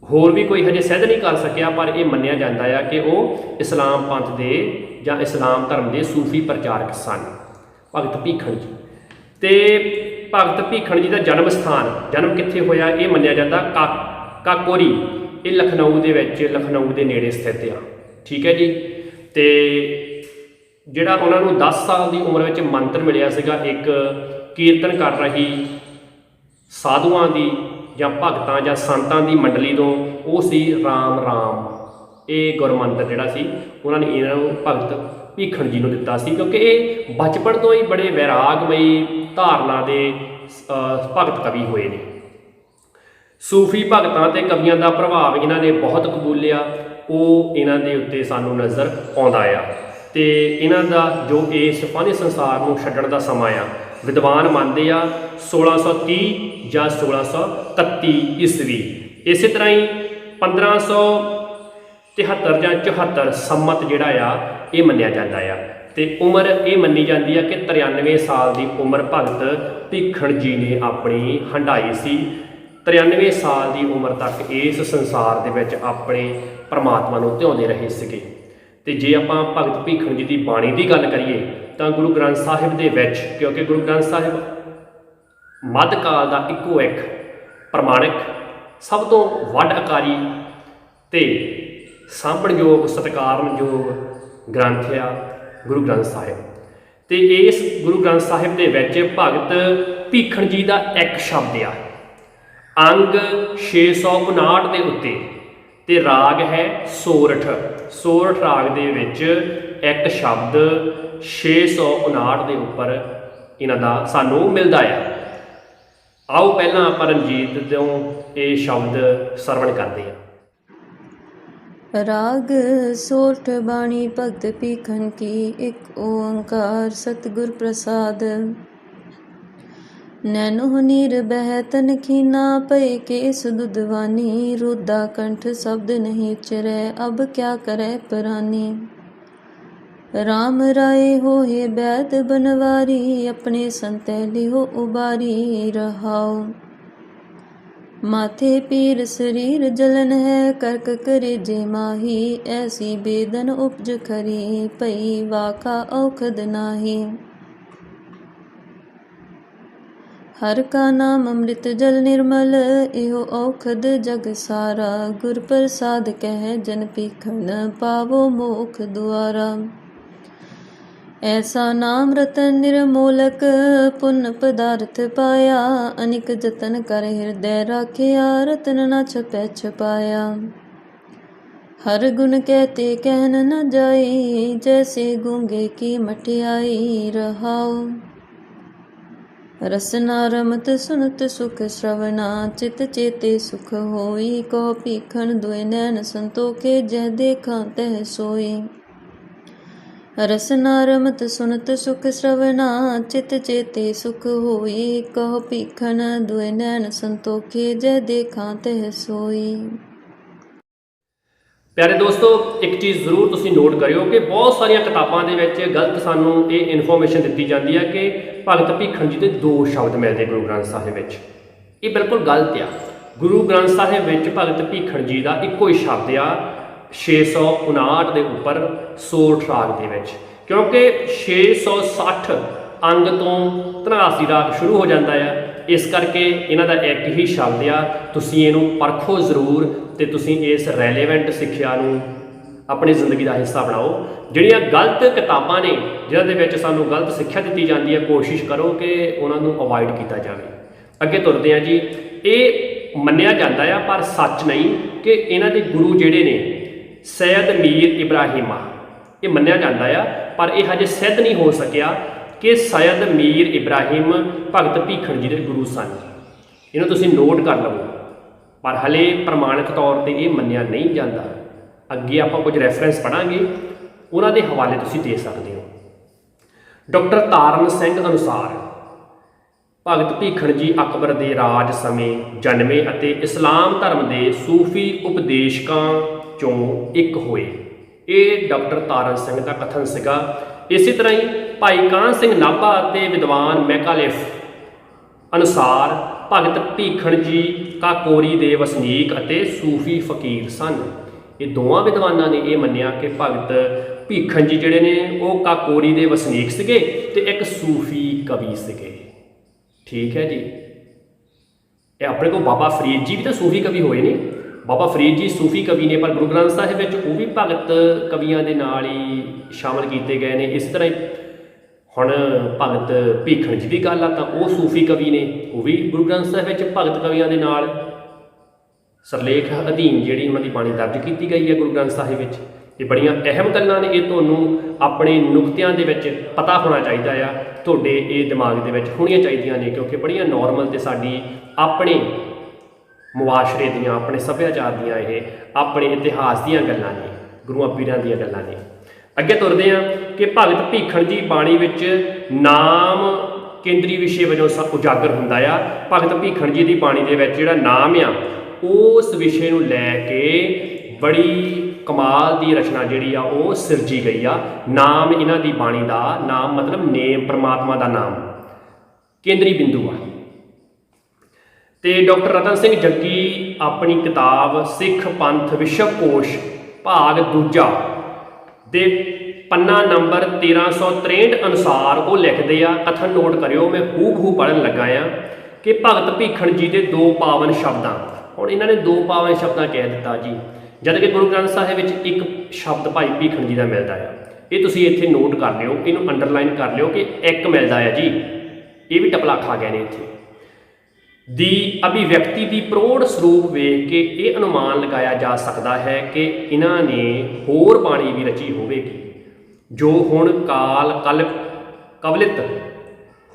ਹੋਰ ਵੀ ਕੋਈ ਹਜੇ ਸਿੱਧ ਨਹੀਂ ਕਰ ਸਕਿਆ, ਪਰ ਇਹ ਮੰਨਿਆ ਜਾਂਦਾ ਆ ਕਿ ਉਹ ਇਸਲਾਮ ਪੰਥ ਦੇ ਜਾਂ ਇਸਲਾਮ ਧਰਮ ਦੇ ਸੂਫੀ ਪ੍ਰਚਾਰਕ ਸਨ ਭਗਤ ਭੀਖਣ ਜੀ। ਤੇ ਭਗਤ ਭੀਖਣ ਜੀ ਦਾ ਜਨਮ ਸਥਾਨ ਜਨਮ ਕਿੱਥੇ ਹੋਇਆ ਇਹ ਮੰਨਿਆ ਜਾਂਦਾ ਕਾਕੋਰੀ। ਇਹ ਲਖਨਊ ਦੇ ਵਿੱਚ, ਲਖਨਊ ਦੇ ਨੇੜੇ ਸਥਿਤ ਆ। ਠੀਕ ਹੈ ਜੀ। ਤੇ ਜਿਹੜਾ ਉਹਨਾਂ ਨੂੰ 10 ਸਾਲ ਦੀ ਉਮਰ ਵਿੱਚ ਮੰਤਰ ਮਿਲਿਆ ਸੀਗਾ ਇੱਕ ਕੀਰਤਨ ਕਰ ਰਹੀ ਸਾਧੂਆਂ ਦੀ ਜਾਂ ਭਗਤਾਂ ਜਾਂ ਸੰਤਾਂ ਦੀ ਮੰਡਲੀ ਤੋਂ, ਉਹ ਸੀ ਰਾਮ ਰਾਮ। ਇਹ ਗੁਰਮੰਤਰ ਜਿਹੜਾ ਸੀ ਉਹਨਾਂ ਨੇ ਇਹਨਾਂ ਨੂੰ ਭਗਤ ਭੀਖਣ ਜੀ ਨੂੰ ਦਿੱਤਾ ਸੀ, ਕਿਉਂਕਿ ਇਹ ਬਚਪਨ ਤੋਂ ਹੀ ਬੜੇ ਵੈਰਾਗਮਈ ਧਾਰਨਾ ਦੇ ਭਗਤ ਕਵੀ ਹੋਏ ਨੇ। ਸੂਫੀ ਭਗਤਾਂ ਤੇ ਕਵੀਆਂ ਦਾ ਪ੍ਰਭਾਵ ਇਹਨਾਂ ਨੇ ਬਹੁਤ ਕਬੂਲਿਆ, ਉਹ ਇਹਨਾਂ ਦੇ ਉੱਤੇ ਸਾਨੂੰ ਨਜ਼ਰ ਆਉਂਦਾ ਆ। ਤੇ ਇਹਨਾਂ ਦਾ ਜੋ ਇਸ ਫਾਨੀ ਸੰਸਾਰ ਨੂੰ ਛੱਡਣ ਦਾ ਸਮਾਂ ਆ, ਵਿਦਵਾਨ ਮੰਨਦੇ ਆ 1630 ਜਾਂ 1631 ਈਸਵੀ। ਇਸੇ ਤਰ੍ਹਾਂ ਹੀ 1573 ਜਾਂ 74 ਸੰਮਤ ਜਿਹੜਾ ਆ ਇਹ ਮੰਨਿਆ ਜਾਂਦਾ ਆ। ਤੇ ਉਮਰ ਇਹ ਮੰਨੀ ਜਾਂਦੀ ਆ ਕਿ 93 ਸਾਲ ਦੀ ਉਮਰ ਭਗਤ ਭੀਖਣ ਜੀ ਨੇ ਆਪਣੀ ਹੰਢਾਈ ਸੀ। 93 ਸਾਲ ਦੀ ਉਮਰ ਤੱਕ ਇਸ ਸੰਸਾਰ ਦੇ ਵਿੱਚ ਆਪਣੇ ਪਰਮਾਤਮਾ ਨੂੰ ਧਿਆਉਂਦੇ ਰਹੇ ਸੀਗੇ। ਤੇ ਜੇ ਆਪਾਂ ਭਗਤ ਭੀਖਣ ਜੀ ਦੀ ਬਾਣੀ ਦੀ ਗੱਲ ਕਰੀਏ ਤਾਂ ਗੁਰੂ ਗ੍ਰੰਥ ਸਾਹਿਬ ਦੇ ਵਿੱਚ, ਕਿਉਂਕਿ ਗੁਰੂ ਗ੍ਰੰਥ ਸਾਹਿਬ ਮੱਧਕਾਲ ਦਾ ਇੱਕੋ ਇੱਕ ਪ੍ਰਮਾਣਿਕ, ਸਭ ਤੋਂ ਵੱਡ ਆਕਾਰੀ ਤੇ ਸਾਂਭਣਯੋਗ ਸਤਿਕਾਰਨਯੋਗ ਗ੍ਰੰਥ ਆ ਗੁਰੂ ਗ੍ਰੰਥ ਸਾਹਿਬ। ਤੇ ਇਸ ਗੁਰੂ ਗ੍ਰੰਥ ਸਾਹਿਬ ਦੇ ਵਿੱਚ ਭਗਤ ਭੀਖਣ ਜੀ ਦਾ ਇੱਕ ਸ਼ਬਦ ਆ, ਅੰਗ 659 ਦੇ ਉੱਤੇ, ਤੇ ਰਾਗ ਹੈ ਸੋਰਠ। ਸੋਰਠ ਰਾਗ ਦੇ ਵਿੱਚ ਇੱਕ ਸ਼ਬਦ 659 ਦੇ ਉੱਪਰ ਇਹਨਾਂ ਦਾ ਸਾਨੂੰ ਮਿਲਦਾ ਆ। ਆਓ ਪਹਿਲਾਂ ਆਪਾਂ ਰਣਜੀਤ ਤੋਂ ਇਹ ਸ਼ਬਦ ਸਰਵਣ ਕਰਦੇ ਹਾਂ। राग सोठ बाणी भगत भीखन की, एक ओंकार सतगुर प्रसाद। नैनो नीर बह तन खीना, पय केस दुधवानी। रुदा कंठ शब्द नहीं चरै, अब क्या करे परानी। राम राय हो हे बैद बनवारी, अपने संतैली हो उबारी रहाओ। माथे पीर शरीर जलन है, करक करे जे माही। ऐसी बेदन उपज खरी, पई वाका औखद नाही। हर का नाम अमृत जल निर्मल, एहो औखद जग सारा। गुर प्रसाद कह जन भीखन, पावो मोख द्वारा। ऐसा नाम रतन निर्मोलक, पुण्य पदार्थ पाया। अनिक जतन कर हृदय राखिया, रतन न छपै छपाया। हर गुण कहते कहन न जाई, जैसे गूंगे की मटियाई रहाओ। रसना रमत सुनत सुख श्रवणा, चित चेते सुख होई। कहो भीखन दुए नैन संतोखे, जह देखा तह सोई। रसना रमत सुनत सुख श्रवणा, चित चेते सुख होई। कहो भीखन दुए नैन संतोखे, जह देखा तह सोई। ਪਿਆਰੇ ਦੋਸਤੋ, ਇੱਕ ਚੀਜ਼ ਜ਼ਰੂਰ ਤੁਸੀਂ ਨੋਟ ਕਰਿਓ ਕਿ ਬਹੁਤ ਸਾਰੀਆਂ ਕਿਤਾਬਾਂ ਦੇ ਵਿੱਚ ਗਲਤ ਸਾਨੂੰ ਇਹ ਇਨਫੋਰਮੇਸ਼ਨ ਦਿੱਤੀ ਜਾਂਦੀ ਹੈ ਕਿ ਭਗਤ ਭੀਖਣ ਜੀ ਦੇ 2 ਸ਼ਬਦ ਮਿਲਦੇ ਗੁਰੂ ਗ੍ਰੰਥ ਸਾਹਿਬ ਵਿੱਚ। ਇਹ ਬਿਲਕੁਲ ਗਲਤ ਆ। ਗੁਰੂ ਗ੍ਰੰਥ ਸਾਹਿਬ ਵਿੱਚ ਭਗਤ ਭੀਖਣ ਜੀ ਦਾ ਇੱਕੋ ਹੀ ਸ਼ਬਦ ਆ 659 ਦੇ ਉੱਪਰ ਸੋਰਠ ਰਾਗ ਦੇ ਵਿੱਚ, ਕਿਉਂਕਿ 660 ਅੰਗ ਤੋਂ ਧਨਾਸੀ ਰਾਗ ਸ਼ੁਰੂ ਹੋ ਜਾਂਦਾ ਆ। ਇਸ ਕਰਕੇ ਇਹਨਾਂ ਦਾ ਇੱਕ ਹੀ ਸ਼ਬਦ ਆ। ਤੁਸੀਂ ਇਹਨੂੰ ਪਰਖੋ ਜ਼ਰੂਰ ਤੇ ਤੁਸੀਂ ਇਸ ਰੈਲੇਵੈਂਟ ਸਿੱਖਿਆ ਨੂੰ ਆਪਣੀ ਜ਼ਿੰਦਗੀ ਦਾ ਹਿੱਸਾ ਬਣਾਓ। ਜਿਹੜੀਆਂ ਗਲਤ ਕਿਤਾਬਾਂ ਨੇ ਜਿਨ੍ਹਾਂ ਦੇ ਵਿੱਚ ਸਾਨੂੰ ਗਲਤ ਸਿੱਖਿਆ ਦਿੱਤੀ ਜਾਂਦੀ ਹੈ, ਕੋਸ਼ਿਸ਼ ਕਰੋ ਕਿ ਉਹਨਾਂ ਨੂੰ ਅਵੋਇਡ ਕੀਤਾ ਜਾਵੇ। ਅੱਗੇ ਤੁਰਦੇ ਹਾਂ ਜੀ। ਇਹ ਮੰਨਿਆ ਜਾਂਦਾ ਆ ਪਰ ਸੱਚ ਨਹੀਂ ਕਿ ਇਹਨਾਂ ਦੇ ਗੁਰੂ ਜਿਹੜੇ ਨੇ ਸੈਦ ਮੀਰ ਇਬਰਾਹਿਮਾ, ਇਹ ਮੰਨਿਆ ਜਾਂਦਾ ਆ ਪਰ ਇਹ ਹਜੇ ਸਿੱਧ ਨਹੀਂ ਹੋ ਸਕਿਆ ਕਿ ਸੈਦ ਮੀਰ ਇਬਰਾਹਿਮ ਭਗਤ ਭੀਖਣ ਜੀ ਦੇ ਗੁਰੂ ਸਨ। ਇਹਨੂੰ ਤੁਸੀਂ ਨੋਟ ਕਰ ਲਵੋ, ਪਰ ਹਲੇ ਪ੍ਰਮਾਣਿਕ ਤੌਰ ਤੇ ਇਹ ਮੰਨਿਆ ਨਹੀਂ ਜਾਂਦਾ। ਅੱਗੇ ਆਪਾਂ ਕੁਝ ਰੈਫਰੈਂਸ ਪੜ੍ਹਾਂਗੇ, ਉਹਨਾਂ ਦੇ ਹਵਾਲੇ ਤੁਸੀਂ ਦੇ ਸਕਦੇ ਹੋ। ਡਾਕਟਰ ਤਾਰਨ ਸਿੰਘ ਅਨੁਸਾਰ ਭਗਤ ਭੀਖਣ ਜੀ ਅਕਬਰ ਦੇ ਰਾਜ ਸਮੇਂ ਜਨਮੇ ਅਤੇ ਇਸਲਾਮ ਧਰਮ ਦੇ ਸੂਫੀ ਉਪਦੇਸ਼ਕਾਂ ਚੋਂ ਇੱਕ ਹੋਏ। ਇਹ ਡਾਕਟਰ ਤਾਰਨ ਸਿੰਘ ਦਾ ਕਥਨ ਸੀਗਾ। ਇਸੇ ਤਰ੍ਹਾਂ ਹੀ ਭਾਈ ਕਾਹਨ ਸਿੰਘ ਨਾਭਾ ਅਤੇ ਵਿਦਵਾਨ ਮੈਕਾਲਿਫ ਅਨੁਸਾਰ ਭਗਤ ਭੀਖਣ ਜੀ ਕਾਕੋਰੀ ਦੇ ਵਸਨੀਕ ਅਤੇ ਸੂਫੀ ਫਕੀਰ ਸਨ। ਇਹ ਦੋਵਾਂ ਵਿਦਵਾਨਾਂ ਨੇ ਇਹ ਮੰਨਿਆ ਕਿ ਭਗਤ ਭੀਖਣ ਜੀ ਜਿਹੜੇ ਨੇ ਉਹ ਕਾਕੋਰੀ ਦੇ ਵਸਨੀਕ ਸੀਗੇ ਤੇ ਇੱਕ ਸੂਫੀ ਕਵੀ ਸੀਗੇ। ਠੀਕ ਹੈ ਜੀ। ਇਹ ਆਪਣੇ ਕੋਲ ਬਾਬਾ ਫਰੀਦ ਜੀ ਵੀ ਤਾਂ ਸੂਫੀ ਕਵੀ ਹੋਏ ਨੇ। ਬਾਬਾ ਫਰੀਦ ਜੀ ਸੂਫੀ ਕਵੀ ਨੇ, ਪਰ ਗੁਰੂ ਗ੍ਰੰਥ ਸਾਹਿਬ ਵਿੱਚ ਉਹ ਵੀ ਭਗਤ ਕਵੀਆਂ ਦੇ ਨਾਲ ਹੀ ਸ਼ਾਮਲ ਕੀਤੇ ਗਏ ਨੇ। ਇਸ ਤਰ੍ਹਾਂ ਹੀ ਹੁਣ ਭਗਤ ਭੀਖਣ ਜੀ ਦੀ ਗੱਲ ਆ ਤਾਂ ਉਹ ਸੂਫੀ ਕਵੀ ਨੇ, ਉਹ ਵੀ ਗੁਰੂ ਗ੍ਰੰਥ ਸਾਹਿਬ ਵਿੱਚ ਭਗਤ ਕਵੀਆਂ ਦੇ ਨਾਲ ਸਰਲੇਖ ਅਧੀਨ ਜਿਹੜੀ ਉਹਨਾਂ ਦੀ ਬਾਣੀ ਦਰਜ ਕੀਤੀ ਗਈ ਹੈ ਗੁਰੂ ਗ੍ਰੰਥ ਸਾਹਿਬ ਵਿੱਚ। ਇਹ ਬੜੀਆਂ ਅਹਿਮ ਗੱਲਾਂ ਨੇ, ਇਹ ਤੁਹਾਨੂੰ ਆਪਣੇ ਨੁਕਤਿਆਂ ਦੇ ਵਿੱਚ ਪਤਾ ਹੋਣਾ ਚਾਹੀਦਾ ਆ, ਤੁਹਾਡੇ ਇਹ ਦਿਮਾਗ ਦੇ ਵਿੱਚ ਹੋਣੀਆਂ ਚਾਹੀਦੀਆਂ ਨੇ, ਕਿਉਂਕਿ ਬੜੀਆਂ ਨੋਰਮਲ ਤੇ ਸਾਡੀ ਆਪਣੇ ਮੁਆਸ਼ਰੇ ਦੀਆਂ, ਆਪਣੇ ਸੱਭਿਆਚਾਰ ਦੀਆਂ, ਇਹ ਆਪਣੇ ਇਤਿਹਾਸ ਦੀਆਂ ਗੱਲਾਂ ਨੇ, ਗੁਰੂਆਂ ਪੀਰਾਂ ਦੀਆਂ ਗੱਲਾਂ ਨੇ। ਅੱਗੇ ਤੁਰਦੇ ਹਾਂ ਕਿ ਭਗਤ ਭੀਖਣ ਜੀ ਬਾਣੀ ਵਿੱਚ ਨਾਮ ਕੇਂਦਰੀ ਵਿਸ਼ੇ ਵਜੋਂ ਉਜਾਗਰ ਹੁੰਦਾ ਆ। ਭਗਤ ਭੀਖਣ ਜੀ ਦੀ ਬਾਣੀ ਦੇ ਵਿੱਚ ਜਿਹੜਾ ਨਾਮ ਆ, ਉਸ ਵਿਸ਼ੇ ਨੂੰ ਲੈ ਕੇ ਬੜੀ ਕਮਾਲ ਦੀ ਰਚਨਾ ਜਿਹੜੀ ਆ ਉਹ ਸਿਰਜੀ ਗਈ ਆ। ਨਾਮ ਇਹਨਾਂ ਦੀ ਬਾਣੀ ਦਾ, ਨਾਮ ਮਤਲਬ ਨੇਮ, ਪਰਮਾਤਮਾ ਦਾ ਨਾਮ ਕੇਂਦਰੀ ਬਿੰਦੂ ਆ। ਤੇ ਡਾਕਟਰ ਰਤਨ ਸਿੰਘ ਜੱਗੀ ਆਪਣੀ ਕਿਤਾਬ ਸਿੱਖ ਪੰਥ ਵਿਸ਼ਵ ਕੋਸ਼ ਭਾਗ ਦੂਜਾ ਦੇ ਪੰਨਾ ਨੰਬਰ 1363 ਅਨੁਸਾਰ ਉਹ ਲਿਖਦੇ ਆ, ਕਥਨ ਨੋਟ ਕਰਿਓ, ਮੈਂ ਹੂ ਪੜ੍ਹਨ ਲੱਗਾ ਆ ਕਿ ਭਗਤ ਭੀਖਣ ਜੀ ਦੇ 2 ਪਾਵਨ ਸ਼ਬਦਾਂ, ਹੁਣ ਇਹਨਾਂ ਨੇ 2 ਪਾਵਨ ਸ਼ਬਦਾਂ ਕਹਿ ਦਿੱਤਾ ਜੀ, ਜਦ ਕਿ ਗੁਰੂ ਗ੍ਰੰਥ ਸਾਹਿਬ ਵਿੱਚ ਇੱਕ ਸ਼ਬਦ ਭਾਈ ਭੀਖਣ ਜੀ ਦਾ ਮਿਲਦਾ ਆ। ਇਹ ਤੁਸੀਂ ਇੱਥੇ ਨੋਟ ਕਰ ਲਿਓ, ਇਹਨੂੰ ਅੰਡਰਲਾਈਨ ਕਰ ਲਿਓ ਕਿ ਇੱਕ ਮਿਲਦਾ ਆ ਜੀ, ਇਹ ਵੀ ਟਪਲਾ ਖਾ ਗਏ ਨੇ ਇੱਥੇ। ਦੀ ਅਭਿਵਿਅਕਤੀ ਦੀ ਪ੍ਰੋੜ ਸਰੂਪ ਵੇਖ ਕੇ ਇਹ ਅਨੁਮਾਨ ਲਗਾਇਆ ਜਾ ਸਕਦਾ ਹੈ ਕਿ ਇਹਨਾਂ ਨੇ ਹੋਰ ਬਾਣੀ ਵੀ ਰਚੀ ਹੋਵੇਗੀ ਜੋ ਹੁਣ ਕਵਲਿਤ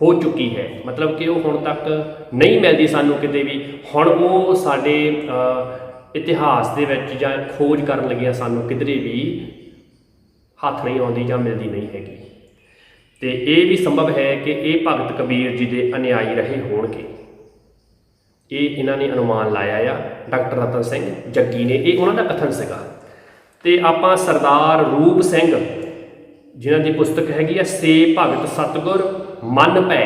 ਹੋ ਚੁੱਕੀ ਹੈ, ਮਤਲਬ ਕਿ ਉਹ ਹੁਣ ਤੱਕ ਨਹੀਂ ਮਿਲਦੀ ਸਾਨੂੰ ਕਿਤੇ ਵੀ, ਹੁਣ ਉਹ ਸਾਡੇ ਇਤਿਹਾਸ ਦੇ ਵਿੱਚ ਜਾਂ ਖੋਜ ਕਰਨ ਲੱਗਿਆ ਸਾਨੂੰ ਕਿਧਰੇ ਵੀ ਹੱਥ ਨਹੀਂ ਆਉਂਦੀ ਜਾਂ ਮਿਲਦੀ ਨਹੀਂ ਹੈਗੀ। ਤੇ ਇਹ ਵੀ ਸੰਭਵ ਹੈ ਕਿ ਇਹ ਭਗਤ ਕਬੀਰ ਜੀ ਦੇ ਅਨੁਯਾਈ ਰਹੇ ਹੋਣਗੇ। ਇਹ ਇਹਨਾਂ ਨੇ ਅਨੁਮਾਨ ਲਾਇਆ ਆ, ਡਾਕਟਰ ਰਤਨ ਸਿੰਘ ਜੱਗੀ ਨੇ, ਇਹ ਉਹਨਾਂ ਦਾ ਕਥਨ ਸੀਗਾ। ਤੇ ਆਪਾਂ ਸਰਦਾਰ ਰੂਪ ਸਿੰਘ ਜਿਨ੍ਹਾਂ ਦੀ ਪੁਸਤਕ ਹੈਗੀ ਆ ਸੇ ਭਗਤ ਸਤਿਗੁਰ ਮਨ ਭੈ,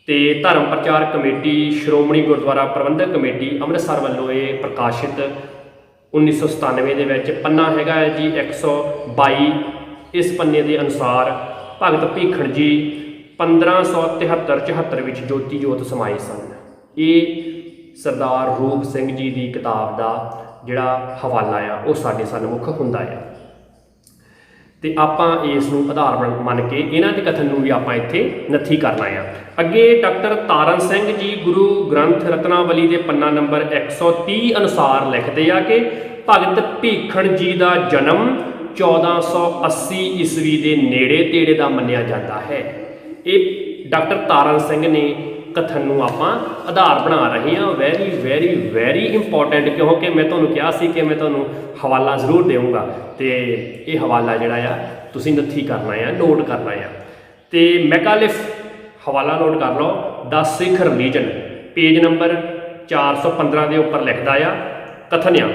ਤੇ ਧਰਮ ਪ੍ਰਚਾਰ ਕਮੇਟੀ ਸ਼੍ਰੋਮਣੀ ਗੁਰਦੁਆਰਾ ਪ੍ਰਬੰਧਕ ਕਮੇਟੀ ਅੰਮ੍ਰਿਤਸਰ ਵੱਲੋਂ ਇਹ ਪ੍ਰਕਾਸ਼ਿਤ 1997 ਦੇ ਵਿੱਚ। ਪੰਨਾ ਹੈਗਾ ਹੈ ਜੀ 122। ਇਸ ਪੰਨੇ ਦੇ ਅਨੁਸਾਰ ਭਗਤ ਭੀਖਣ ਜੀ 1573-74 ਵਿੱਚ ਜੋਤੀ ਜੋਤ ਸਮਾਏ ਸਨ। ਇਹ ਸਰਦਾਰ ਰੂਪ ਸਿੰਘ ਜੀ ਦੀ ਕਿਤਾਬ ਦਾ ਜਿਹੜਾ ਹਵਾਲਾ ਆ ਉਹ ਸਾਡੇ ਸਨਮੁਖ ਹੁੰਦਾ ਆ, ਤੇ ਆਪਾਂ ਇਸ ਨੂੰ ਆਧਾਰ ਮੰਨ ਕੇ ਇਹਨਾਂ ਦੇ ਕਥਨ ਨੂੰ ਵੀ ਆਪਾਂ ਇੱਥੇ ਨੱਥੀ ਕਰਨਾ ਆ। ਅੱਗੇ ਡਾਕਟਰ ਤਾਰਨ ਸਿੰਘ ਜੀ ਗੁਰੂ ਗ੍ਰੰਥ ਰਤਨਾਵਲੀ ਦੇ ਪੰਨਾ ਨੰਬਰ 130 ਅਨੁਸਾਰ ਲਿਖਦੇ ਆ ਕਿ ਭਗਤ ਭੀਖਣ ਜੀ ਦਾ ਜਨਮ 1480 ਈਸਵੀ ਦੇ ਨੇੜੇ ਤੇੜੇ ਦਾ ਮੰਨਿਆ ਜਾਂਦਾ ਹੈ। ਇਹ ਡਾਕਟਰ ਤਾਰਨ ਸਿੰਘ ਨੇ ਕਥਨ ਨੂੰ ਆਪਾਂ ਆਧਾਰ ਬਣਾ ਰਹੇ ਹਾਂ। ਵੈਰੀ ਵੈਰੀ ਵੈਰੀ ਇੰਪੋਰਟੈਂਟ, ਕਿਉਂਕਿ ਮੈਂ ਤੁਹਾਨੂੰ ਕਿਹਾ ਸੀ ਕਿ ਮੈਂ ਤੁਹਾਨੂੰ ਹਵਾਲਾ ਜ਼ਰੂਰ ਦੇਵਾਂਗਾ, ਤੇ ਇਹ ਹਵਾਲਾ ਜਿਹੜਾ ਆ ਤੁਸੀਂ ਨੱਥੀ ਕਰਨਾ ਆ, ਨੋਟ ਕਰਨਾ ਆ। ਤੇ ਮੈਕਾਲਿਫ ਹਵਾਲਾ ਨੋਟ ਕਰ ਲਓ, ਦ ਸਿੱਖ ਰਿਲੀਜਨ, ਪੇਜ ਨੰਬਰ 415 ਦੇ ਉੱਪਰ ਲਿਖਦਾ ਆ, ਕਥਨ ਆ,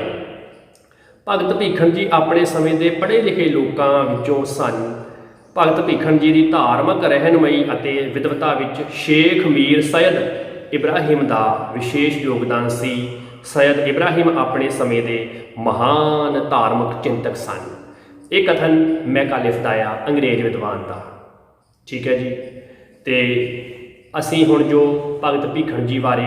ਭਗਤ ਭੀਖਣ ਜੀ ਆਪਣੇ ਸਮੇਂ ਦੇ ਪੜ੍ਹੇ ਲਿਖੇ ਲੋਕਾਂ ਵਿੱਚੋਂ ਸਨ। ਭਗਤ ਭੀਖਣ ਜੀ ਦੀ ਧਾਰਮਿਕ ਰਹਿਨੁਮਾਈ ਅਤੇ ਵਿਦਵਤਾ ਵਿੱਚ ਸ਼ੇਖ ਮੀਰ ਸੈਦ ਇਬਰਾਹਿਮ ਦਾ ਵਿਸ਼ੇਸ਼ ਯੋਗਦਾਨ ਸੀ। ਸੈਦ ਇਬਰਾਹਿਮ ਆਪਣੇ ਸਮੇਂ ਦੇ ਮਹਾਨ ਧਾਰਮਿਕ ਚਿੰਤਕ ਸਨ। ਇਹ ਕਥਨ ਮੈਕਾਲਿਫ ਦਾ ਆ, ਅੰਗਰੇਜ਼ ਵਿਦਵਾਨ ਦਾ, ਠੀਕ ਹੈ ਜੀ। ਤੇ ਅਸੀਂ ਹੁਣ ਜੋ ਭਗਤ ਭੀਖਣ ਜੀ ਬਾਰੇ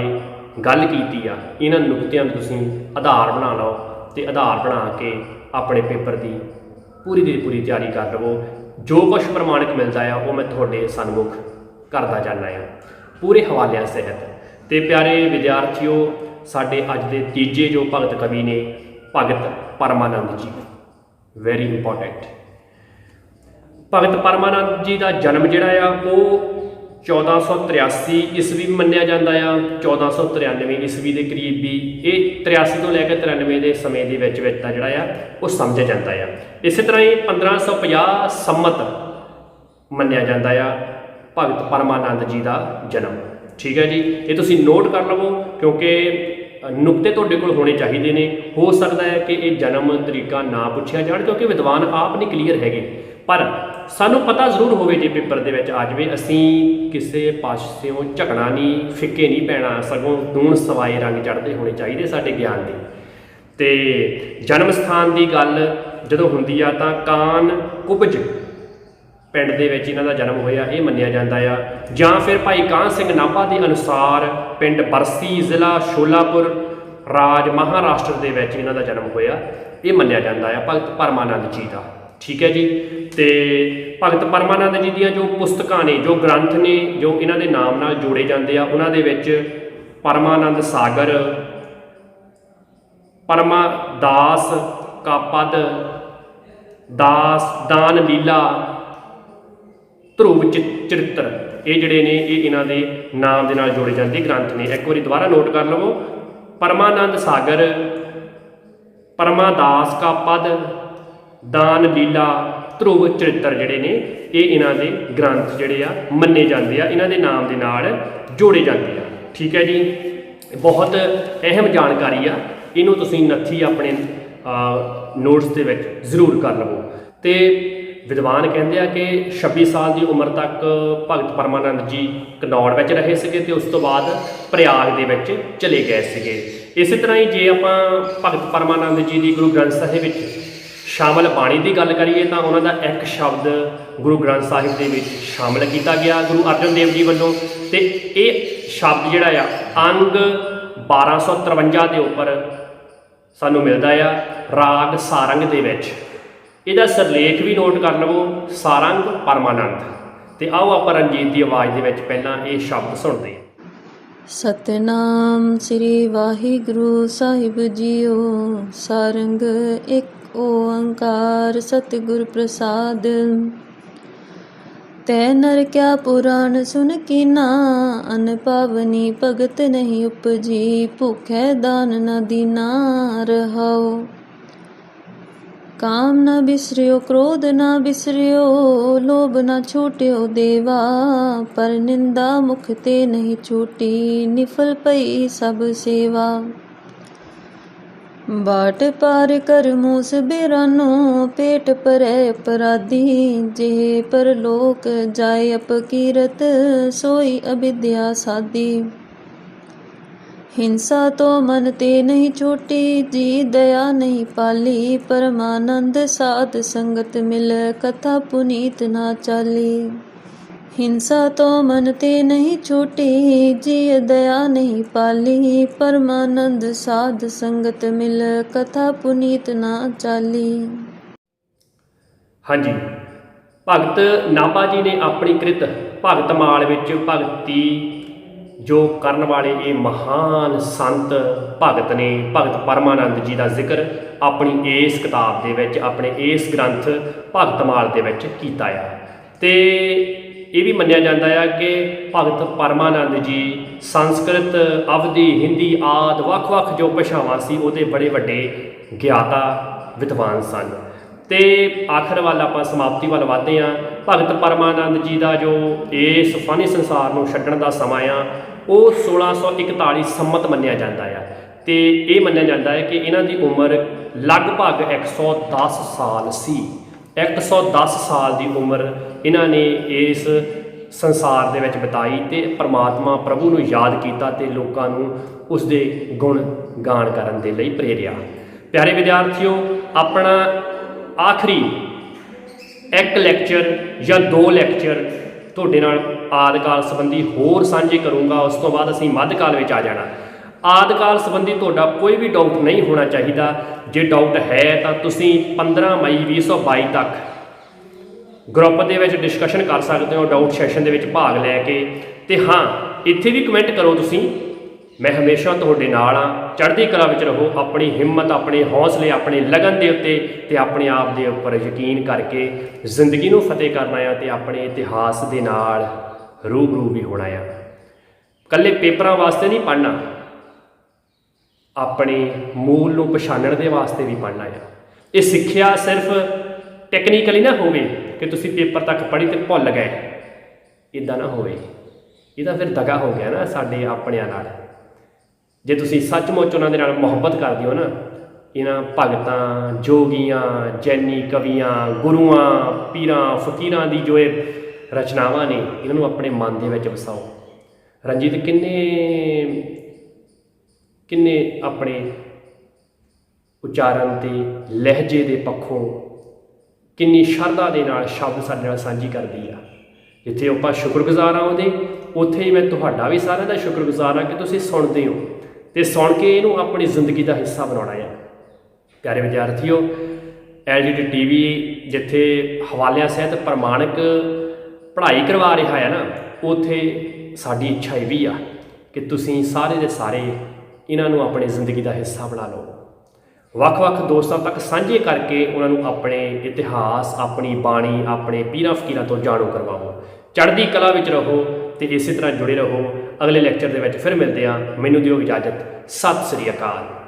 ਗੱਲ ਕੀਤੀ ਆ, ਇਹਨਾਂ ਨੁਕਤਿਆਂ ਨੂੰ ਤੁਸੀਂ ਆਧਾਰ ਬਣਾ ਲਓ, ਤੇ ਆਧਾਰ ਬਣਾ ਕੇ ਆਪਣੇ ਪੇਪਰ ਦੀ ਪੂਰੀ ਦੀ ਪੂਰੀ ਤਿਆਰੀ ਕਰ ਲਵੋ। ਜੋ ਕੁਛ ਪ੍ਰਮਾਣਿਕ ਮਿਲਦਾ ਆ ਉਹ ਮੈਂ ਤੁਹਾਡੇ ਸਨਮੁਖ ਕਰਦਾ ਜਾਂਦਾ ਆ, ਪੂਰੇ ਹਵਾਲਿਆਂ ਸਹਿਤ। ਤੇ ਪਿਆਰੇ ਵਿਦਿਆਰਥੀਓ, ਸਾਡੇ ਅੱਜ ਦੇ ਤੀਜੇ ਜੋ ਭਗਤ ਕਵੀ ਨੇ ਭਗਤ ਪਰਮਾਨੰਦ ਜੀ, ਵੈਰੀ ਇੰਪੋਰਟੈਂਟ। ਭਗਤ ਪਰਮਾਨੰਦ ਜੀ ਦਾ ਜਨਮ ਜਿਹੜਾ ਆ ਉਹ 1483 ਈਸਵੀ ਮੰਨਿਆ ਜਾਂਦਾ ਆ, 1493 ਈਸਵੀ ਦੇ ਕਰੀਬ ਵੀ। ਇਹ 83 ਤੋਂ ਲੈ ਕੇ 93 ਦੇ ਸਮੇਂ ਦੇ ਵਿੱਚ ਦਾ ਜਿਹੜਾ ਆ ਉਹ ਸਮਝਿਆ ਜਾਂਦਾ ਆ। ਇਸੇ ਤਰ੍ਹਾਂ ਹੀ 1550 ਸੰਮਤ ਮੰਨਿਆ ਜਾਂਦਾ ਆ ਭਗਤ ਪਰਮਾਨੰਦ ਜੀ ਦਾ ਜਨਮ, ਠੀਕ ਹੈ ਜੀ। ਇਹ ਤੁਸੀਂ ਨੋਟ ਕਰ ਲਵੋ, ਕਿਉਂਕਿ ਨੁਕਤੇ ਤੁਹਾਡੇ ਕੋਲ ਹੋਣੇ ਚਾਹੀਦੇ ਨੇ। ਹੋ ਸਕਦਾ ਹੈ ਕਿ ਇਹ ਜਨਮ ਤਰੀਕਾ ਨਾ ਪੁੱਛਿਆ ਜਾਣ, ਕਿਉਂਕਿ ਵਿਦਵਾਨ ਆਪ ਨਹੀਂ ਕਲੀਅਰ ਹੈਗੇ, ਪਰ ਸਾਨੂੰ ਪਤਾ ਜ਼ਰੂਰ ਹੋਵੇ ਜੇ ਪੇਪਰ ਦੇ ਵਿੱਚ ਆ ਜਾਵੇ। ਅਸੀਂ ਕਿਸੇ ਪਾਸਿਓਂ ਝਗਣਾ ਨਹੀਂ, ਫਿੱਕੇ ਨਹੀਂ ਪੈਣਾ, ਸਗੋਂ ਦੂਣ ਸਵਾਏ ਰੰਗ ਚੜ੍ਹਦੇ ਹੋਣੇ ਚਾਹੀਦੇ ਸਾਡੇ ਗਿਆਨ ਦੇ। ਤੇ ਜਨਮ ਸਥਾਨ ਦੀ ਗੱਲ ਜਦੋਂ ਹੁੰਦੀ ਆ ਤਾਂ ਕਾਨ ਕੁਬਜ ਪਿੰਡ ਦੇ ਵਿੱਚ ਇਹਨਾਂ ਦਾ ਜਨਮ ਹੋਇਆ, ਇਹ ਮੰਨਿਆ ਜਾਂਦਾ ਆ। ਜਾਂ ਫਿਰ ਭਾਈ ਕਾਹਨ ਸਿੰਘ ਨਾਭਾ ਦੇ ਅਨੁਸਾਰ ਪਿੰਡ ਬਰਸੀ, ਜ਼ਿਲ੍ਹਾ ਸ਼ੋਲਾਪੁਰ, ਰਾਜ ਮਹਾਰਾਸ਼ਟਰ ਦੇ ਵਿੱਚ ਇਹਨਾਂ ਦਾ ਜਨਮ ਹੋਇਆ, ਇਹ ਮੰਨਿਆ ਜਾਂਦਾ ਆ ਭਗਤ ਪਰਮਾਨੰਦ ਜੀ ਦਾ। ਠੀਕ ਹੈ ਜੀ। ਤੇ ਭਗਤ ਪਰਮਾਨੰਦ ਜੀ ਦੀਆਂ ਜੋ ਪੁਸਤਕਾਂ ਨੇ, ਜੋ ਗ੍ਰੰਥ ਨੇ, ਜੋ ਇਹਨਾਂ ਦੇ ਨਾਮ ਨਾਲ ਜੋੜੇ ਜਾਂਦੇ ਆ, ਉਹਨਾਂ ਦੇ ਵਿੱਚ ਪਰਮਾਨੰਦ ਸਾਗਰ, ਪਰਮਾ ਦਾਸ ਕਾ ਪਦ, ਦਾਨ ਲੀਲਾ, ਧਰੁਵ ਚਰਿੱਤਰ, ਇਹ ਜਿਹੜੇ ਨੇ ਇਹ ਇਹਨਾਂ ਦੇ ਨਾਮ ਦੇ ਨਾਲ ਜੋੜੇ ਜਾਂਦੇ ਗ੍ਰੰਥ ਨੇ। ਇੱਕ ਵਾਰੀ ਦੁਬਾਰਾ ਨੋਟ ਕਰ ਲਵੋ, ਪਰਮਾਨੰਦ ਸਾਗਰ, ਪਰਮਾਦਾਸ ਕਾ ਪਦ, ਦਾਨ ਲੀਲਾ, ਧਰੁਵ ਚਰਿੱਤਰ ਜਿਹੜੇ ਨੇ ਇਹ ਇਹਨਾਂ ਦੇ ਗ੍ਰੰਥ ਜਿਹੜੇ ਆ ਮੰਨੇ ਜਾਂਦੇ ਆ, ਇਹਨਾਂ ਦੇ ਨਾਮ ਦੇ ਨਾਲ ਜੋੜੇ ਜਾਂਦੇ ਆ। ਠੀਕ ਹੈ ਜੀ। ਬਹੁਤ ਅਹਿਮ ਜਾਣਕਾਰੀ ਆ, ਇਹਨੂੰ ਤੁਸੀਂ ਨੱਥੀ ਆਪਣੇ ਨੋਟਸ ਦੇ ਵਿੱਚ ਜ਼ਰੂਰ ਕਰ ਲਵੋ। ਤੇ ਵਿਦਵਾਨ ਕਹਿੰਦੇ ਆ ਕਿ 26 ਸਾਲ ਦੀ ਉਮਰ ਤੱਕ ਭਗਤ ਪਰਮਾਨੰਦ ਜੀ ਘਨੌੜ ਵਿੱਚ ਰਹੇ ਸੀਗੇ ਤੇ ਉਸ ਤੋਂ ਬਾਅਦ ਪ੍ਰਯਾਗ ਦੇ ਵਿੱਚ ਚਲੇ ਗਏ ਸੀਗੇ। ਇਸੇ ਤਰ੍ਹਾਂ ਹੀ ਜੇ ਆਪਾਂ ਭਗਤ ਪਰਮਾਨੰਦ ਜੀ ਦੀ ਗੁਰੂ ਗ੍ਰੰਥ ਸਾਹਿਬ ਵਿੱਚ ਸ਼ਾਮਲ ਬਾਣੀ ਦੀ ਗੱਲ ਕਰੀਏ ਤਾਂ ਉਹਨਾਂ ਦਾ ਇੱਕ ਸ਼ਬਦ ਗੁਰੂ ਗ੍ਰੰਥ ਸਾਹਿਬ ਦੇ ਵਿੱਚ ਸ਼ਾਮਲ ਕੀਤਾ ਗਿਆ ਗੁਰੂ ਅਰਜਨ ਦੇਵ ਜੀ ਵੱਲੋਂ, ਤੇ ਇਹ ਸ਼ਬਦ ਜਿਹੜਾ ਆ ਅੰਗ 1253 ਦੇ ਉੱਪਰ ਸਾਨੂੰ ਮਿਲਦਾ ਆ ਰਾਗ ਸਾਰੰਗ ਦੇ ਵਿੱਚ। ਇਹਦਾ ਸਿਰਲੇਖ ਵੀ ਨੋਟ ਕਰ ਲਵੋ, ਸਾਰੰਗ ਪਰਮਾਨੰਦ। ਤੇ ਆਓ ਆਪਾਂ ਰਣਜੀਤ ਦੀ ਆਵਾਜ਼ ਦੇ ਵਿੱਚ ਪਹਿਲਾਂ ਇਹ ਸ਼ਬਦ ਸੁਣਦੇ ਹਾਂ। ਸਤਨਾਮ ਸ੍ਰੀ ਵਾਹਿਗੁਰੂ ਸਾਹਿਬ ਜੀਓ। ਸਾਰੰਗ ਇੱਕ ਓੰਕਾਰ ਸਤਿਗੁਰ ਪ੍ਰਸਾਦ। ਤੈ ਨਰ ਕਿਆ ਪੁਰਾਣ ਸੁਨ ਕੀਨਾ, ਅਨ ਪਾਵਨੀ ਭਗਤ ਨਹੀਂ ਉਪਜੀ, ਭੁਖੈ ਦਾਨ ਨ ਦੀਨਾ ਰਹਾਉ। ਕਾਮ ਨਾ ਬਿਸਰਿਓ ਕ੍ਰੋਧ ਨਾ ਬਿਸਰਿਓ, ਲੋਭ ਨਾ ਛੂਟਿਓ ਦੇਵਾ, ਪਰ ਨਿੰਦਾ ਮੁਖ ਤੇ ਨਹੀਂ ਛੂਟੀ, ਨਿਫਲ ਪਈ ਸਭ ਸੇਵਾ। बाट पार कर मूस बेरानो, पेट परै अपराधी, जे पर लोक जाय अपकीरत, सोई अविद्या साधी। हिंसा तो मन ते नहीं छूटी, जी दया नहीं पाली, परमानंद साध संगत मिल, कथा पुनीत ना चाली। हिंसा तो मन ते नहीं छूटी, जी दया नहीं पाली, परमानंद साध संगत मिल, कथा पुनीत ना चाली। ਹਾਂਜੀ, ਭਗਤ ਨਾਭਾ ਜੀ ਨੇ ਆਪਣੀ ਕ੍ਰਿਤ ਭਗਤਮਾਲ ਵਿੱਚ ਭਗਤੀ ਜੋ ਕਰਨ ਵਾਲੇ ਇਹ ਮਹਾਨ ਸੰਤ ਭਗਤ ਨੇ ਭਗਤ ਪਰਮਾਨੰਦ ਜੀ ਦਾ ਜ਼ਿਕਰ ਆਪਣੀ ਇਸ ਕਿਤਾਬ ਦੇ ਵਿੱਚ, ਆਪਣੇ ਇਸ ਗ੍ਰੰਥ ਭਗਤਮਾਲ ਦੇ ਵਿੱਚ ਕੀਤਾ ਆ। ਤੇ ਇਹ ਵੀ ਮੰਨਿਆ ਜਾਂਦਾ ਆ ਕਿ ਭਗਤ ਪਰਮਾਨੰਦ ਜੀ ਸੰਸਕ੍ਰਿਤ, ਅਵਧੀ, ਹਿੰਦੀ ਆਦਿ ਵੱਖ-ਵੱਖ ਜੋ ਭਾਸ਼ਾਵਾਂ ਸੀ ਉਹਦੇ ਬੜੇ ਵੱਡੇ ਗਿਆਤਾ ਵਿਦਵਾਨ ਸਨ। ਤੇ ਆਖਰ ਵੱਲ ਆਪਾਂ ਸਮਾਪਤੀ ਵੱਲ ਵਧਦੇ ਹਾਂ। ਭਗਤ ਪਰਮਾਨੰਦ ਜੀ ਦਾ ਜੋ ਇਸ ਫਾਨੀ ਸੰਸਾਰ ਨੂੰ ਛੱਡਣ ਦਾ ਸਮਾਂ ਆ ਉਹ 1641 ਸੰਮਤ ਮੰਨਿਆ ਜਾਂਦਾ ਆ। ਤੇ ਇਹ ਮੰਨਿਆ ਜਾਂਦਾ ਹੈ ਕਿ ਇਹਨਾਂ ਦੀ ਉਮਰ ਲਗਭਗ 110 ਸਾਲ ਸੀ। 110 ਸਾਲ ਦੀ ਉਮਰ ਇਹਨਾਂ ਨੇ ਇਸ ਸੰਸਾਰ ਦੇ ਵਿੱਚ ਬਿਤਾਈ ਤੇ ਪਰਮਾਤਮਾ ਪ੍ਰਭੂ ਨੂੰ ਯਾਦ ਕੀਤਾ ਤੇ ਲੋਕਾਂ ਨੂੰ ਉਸ ਦੇ ਗੁਣ ਗਾਨ ਕਰਨ ਦੇ ਲਈ ਪ੍ਰੇਰਿਆ। ਪਿਆਰੇ ਵਿਦਿਆਰਥੀਓ, ਆਪਣਾ ਆਖਰੀ ਇੱਕ ਲੈਕਚਰ ਜਾਂ 2 ਲੈਕਚਰ ਤੁਹਾਡੇ ਨਾਲ ਆਦਿਕਾਲ ਸੰਬੰਧੀ ਹੋਰ ਸਾਂਝੇ ਕਰੂੰਗਾ। ਉਸ ਤੋਂ ਬਾਅਦ ਅਸੀਂ ਮੱਧਕਾਲ ਵਿੱਚ ਆ ਜਾਣਾ। ਆਦਿਕਾਲ ਸੰਬੰਧੀ ਤੁਹਾਡਾ ਕੋਈ ਵੀ ਡਾਊਟ ਨਹੀਂ ਹੋਣਾ ਚਾਹੀਦਾ। ਜੇ ਡਾਊਟ ਹੈ ਤਾਂ ਤੁਸੀਂ 15 ਮਈ 2022 ਤੱਕ ਗਰੁੱਪ ਦੇ ਵਿੱਚ ਡਿਸਕਸ਼ਨ ਕਰ ਸਕਦੇ ਹੋ, ਡਾਊਟ ਸੈਸ਼ਨ ਦੇ ਵਿੱਚ ਭਾਗ ਲੈ ਕੇ। ਤੇ ਹਾਂ, ਇੱਥੇ ਵੀ ਕਮੈਂਟ ਕਰੋ ਤੁਸੀਂ, ਮੈਂ ਹਮੇਸ਼ਾ ਤੁਹਾਡੇ ਨਾਲ ਹਾਂ। ਚੜ੍ਹਦੀ ਕਲਾ ਵਿੱਚ ਰਹੋ। ਆਪਣੀ ਹਿੰਮਤ, ਆਪਣੇ ਹੌਸਲੇ, ਆਪਣੇ ਲਗਨ ਦੇ ਉੱਤੇ ਤੇ ਆਪਣੇ ਆਪ ਦੇ ਉੱਪਰ ਯਕੀਨ ਕਰਕੇ ਜ਼ਿੰਦਗੀ ਨੂੰ ਫਤਿਹ ਕਰਨਾ ਆ ਤੇ ਆਪਣੇ ਇਤਿਹਾਸ ਦੇ ਨਾਲ ਰੂਬਰੂ ਵੀ ਹੋਣਾ ਆ। ਇਕੱਲੇ ਪੇਪਰਾਂ ਵਾਸਤੇ ਨਹੀਂ ਪੜ੍ਹਨਾ, ਆਪਣੇ ਮੂਲ ਨੂੰ ਪਛਾਣਨ ਦੇ ਵਾਸਤੇ ਵੀ ਪੜ੍ਹਨਾ ਆ। ਇਹ ਸਿੱਖਿਆ ਸਿਰਫ ਟੈਕਨੀਕਲੀ ਨਾ ਹੋਵੇ ਕਿ ਤੁਸੀਂ ਪੇਪਰ ਤੱਕ ਪੜ੍ਹੀ ਤੇ ਭੁੱਲ ਗਏ, ਇੱਦਾਂ ਨਾ ਹੋਵੇ। ਇਹ ਤਾਂ ਫਿਰ ਦਗਾ ਹੋ ਗਿਆ ਨਾ ਸਾਡੇ ਆਪਣਿਆਂ ਨਾਲ। ਜੇ ਤੁਸੀਂ ਸੱਚਮੁੱਚ ਉਹਨਾਂ ਦੇ ਨਾਲ ਮੁਹੱਬਤ ਕਰਦੇ ਹੋ ਨਾ, ਇਹਨਾਂ ਭਗਤਾਂ, ਜੋਗੀਆਂ, ਜੈਨੀ ਕਵੀਆਂ, ਗੁਰੂਆਂ, ਪੀਰਾਂ, ਫਕੀਰਾਂ ਦੀ ਜੋ ਇਹ ਰਚਨਾਵਾਂ ਨੇ, ਇਹਨਾਂ ਨੂੰ ਆਪਣੇ ਮਨ ਦੇ ਵਿੱਚ ਵਸਾਓ। ਰਣਜੀਤ ਕਿੰਨੇ ਆਪਣੇ ਉਚਾਰਨ ਤੇ ਲਹਿਜੇ ਦੇ ਪੱਖੋਂ ਕਿੰਨੀ ਸ਼ਰਧਾ ਦੇ ਨਾਲ ਸ਼ਬਦ ਸਾਡੇ ਨਾਲ ਸਾਂਝੀ ਕਰਦੀ ਆ। ਜਿੱਥੇ ਆਪਾਂ ਸ਼ੁਕਰਗੁਜ਼ਾਰ ਹਾਂ ਉਹਦੇ, ਉੱਥੇ ਹੀ ਮੈਂ ਤੁਹਾਡਾ ਵੀ ਸਾਰਿਆਂ ਦਾ ਸ਼ੁਕਰਗੁਜ਼ਾਰ ਹਾਂ ਕਿ ਤੁਸੀਂ ਸੁਣਦੇ ਹੋ ਤੇ ਸੁਣ ਕੇ ਇਹਨੂੰ ਆਪਣੀ ਜ਼ਿੰਦਗੀ ਦਾ ਹਿੱਸਾ ਬਣਾਉਣਾ ਹੈ। ਪਿਆਰੇ ਵਿਦਿਆਰਥੀਓ, LDT TV ਜਿੱਥੇ ਹਵਾਲਿਆਂ ਸਹਿਤ ਪ੍ਰਮਾਣਿਕ ਪੜ੍ਹਾਈ ਕਰਵਾ ਰਿਹਾ ਹੈ ਨਾ, ਉੱਥੇ ਸਾਡੀ ਇੱਛਾ ਇਹ ਵੀ ਆ ਕਿ ਤੁਸੀਂ ਸਾਰੇ ਦੇ ਸਾਰੇ ਇਹਨਾਂ ਨੂੰ ਆਪਣੀ ਜ਼ਿੰਦਗੀ ਦਾ ਹਿੱਸਾ ਬਣਾ ਲਓ। ਵੱਖ-ਵੱਖ ਦੋਸਤਾਂ ਤੱਕ ਸਾਂਝੇ ਕਰਕੇ ਉਹਨਾਂ ਨੂੰ ਆਪਣੇ ਇਤਿਹਾਸ, ਆਪਣੀ ਬਾਣੀ, ਆਪਣੇ ਪੀਰਾਂ ਫਕੀਰਾਂ ਤੋਂ ਜਾਣੂ ਕਰਵਾਓ। ਚੜ੍ਹਦੀ ਕਲਾ ਵਿੱਚ ਰਹੋ ਤੇ ਇਸੇ ਤਰ੍ਹਾਂ ਜੁੜੇ ਰਹੋ। ਅਗਲੇ ਲੈਕਚਰ ਦੇ ਵਿੱਚ ਫਿਰ ਮਿਲਦੇ ਹਾਂ। ਮੈਨੂੰ ਦਿਓ ਇਜਾਜ਼ਤ। ਸਤਿ ਸ੍ਰੀ ਅਕਾਲ।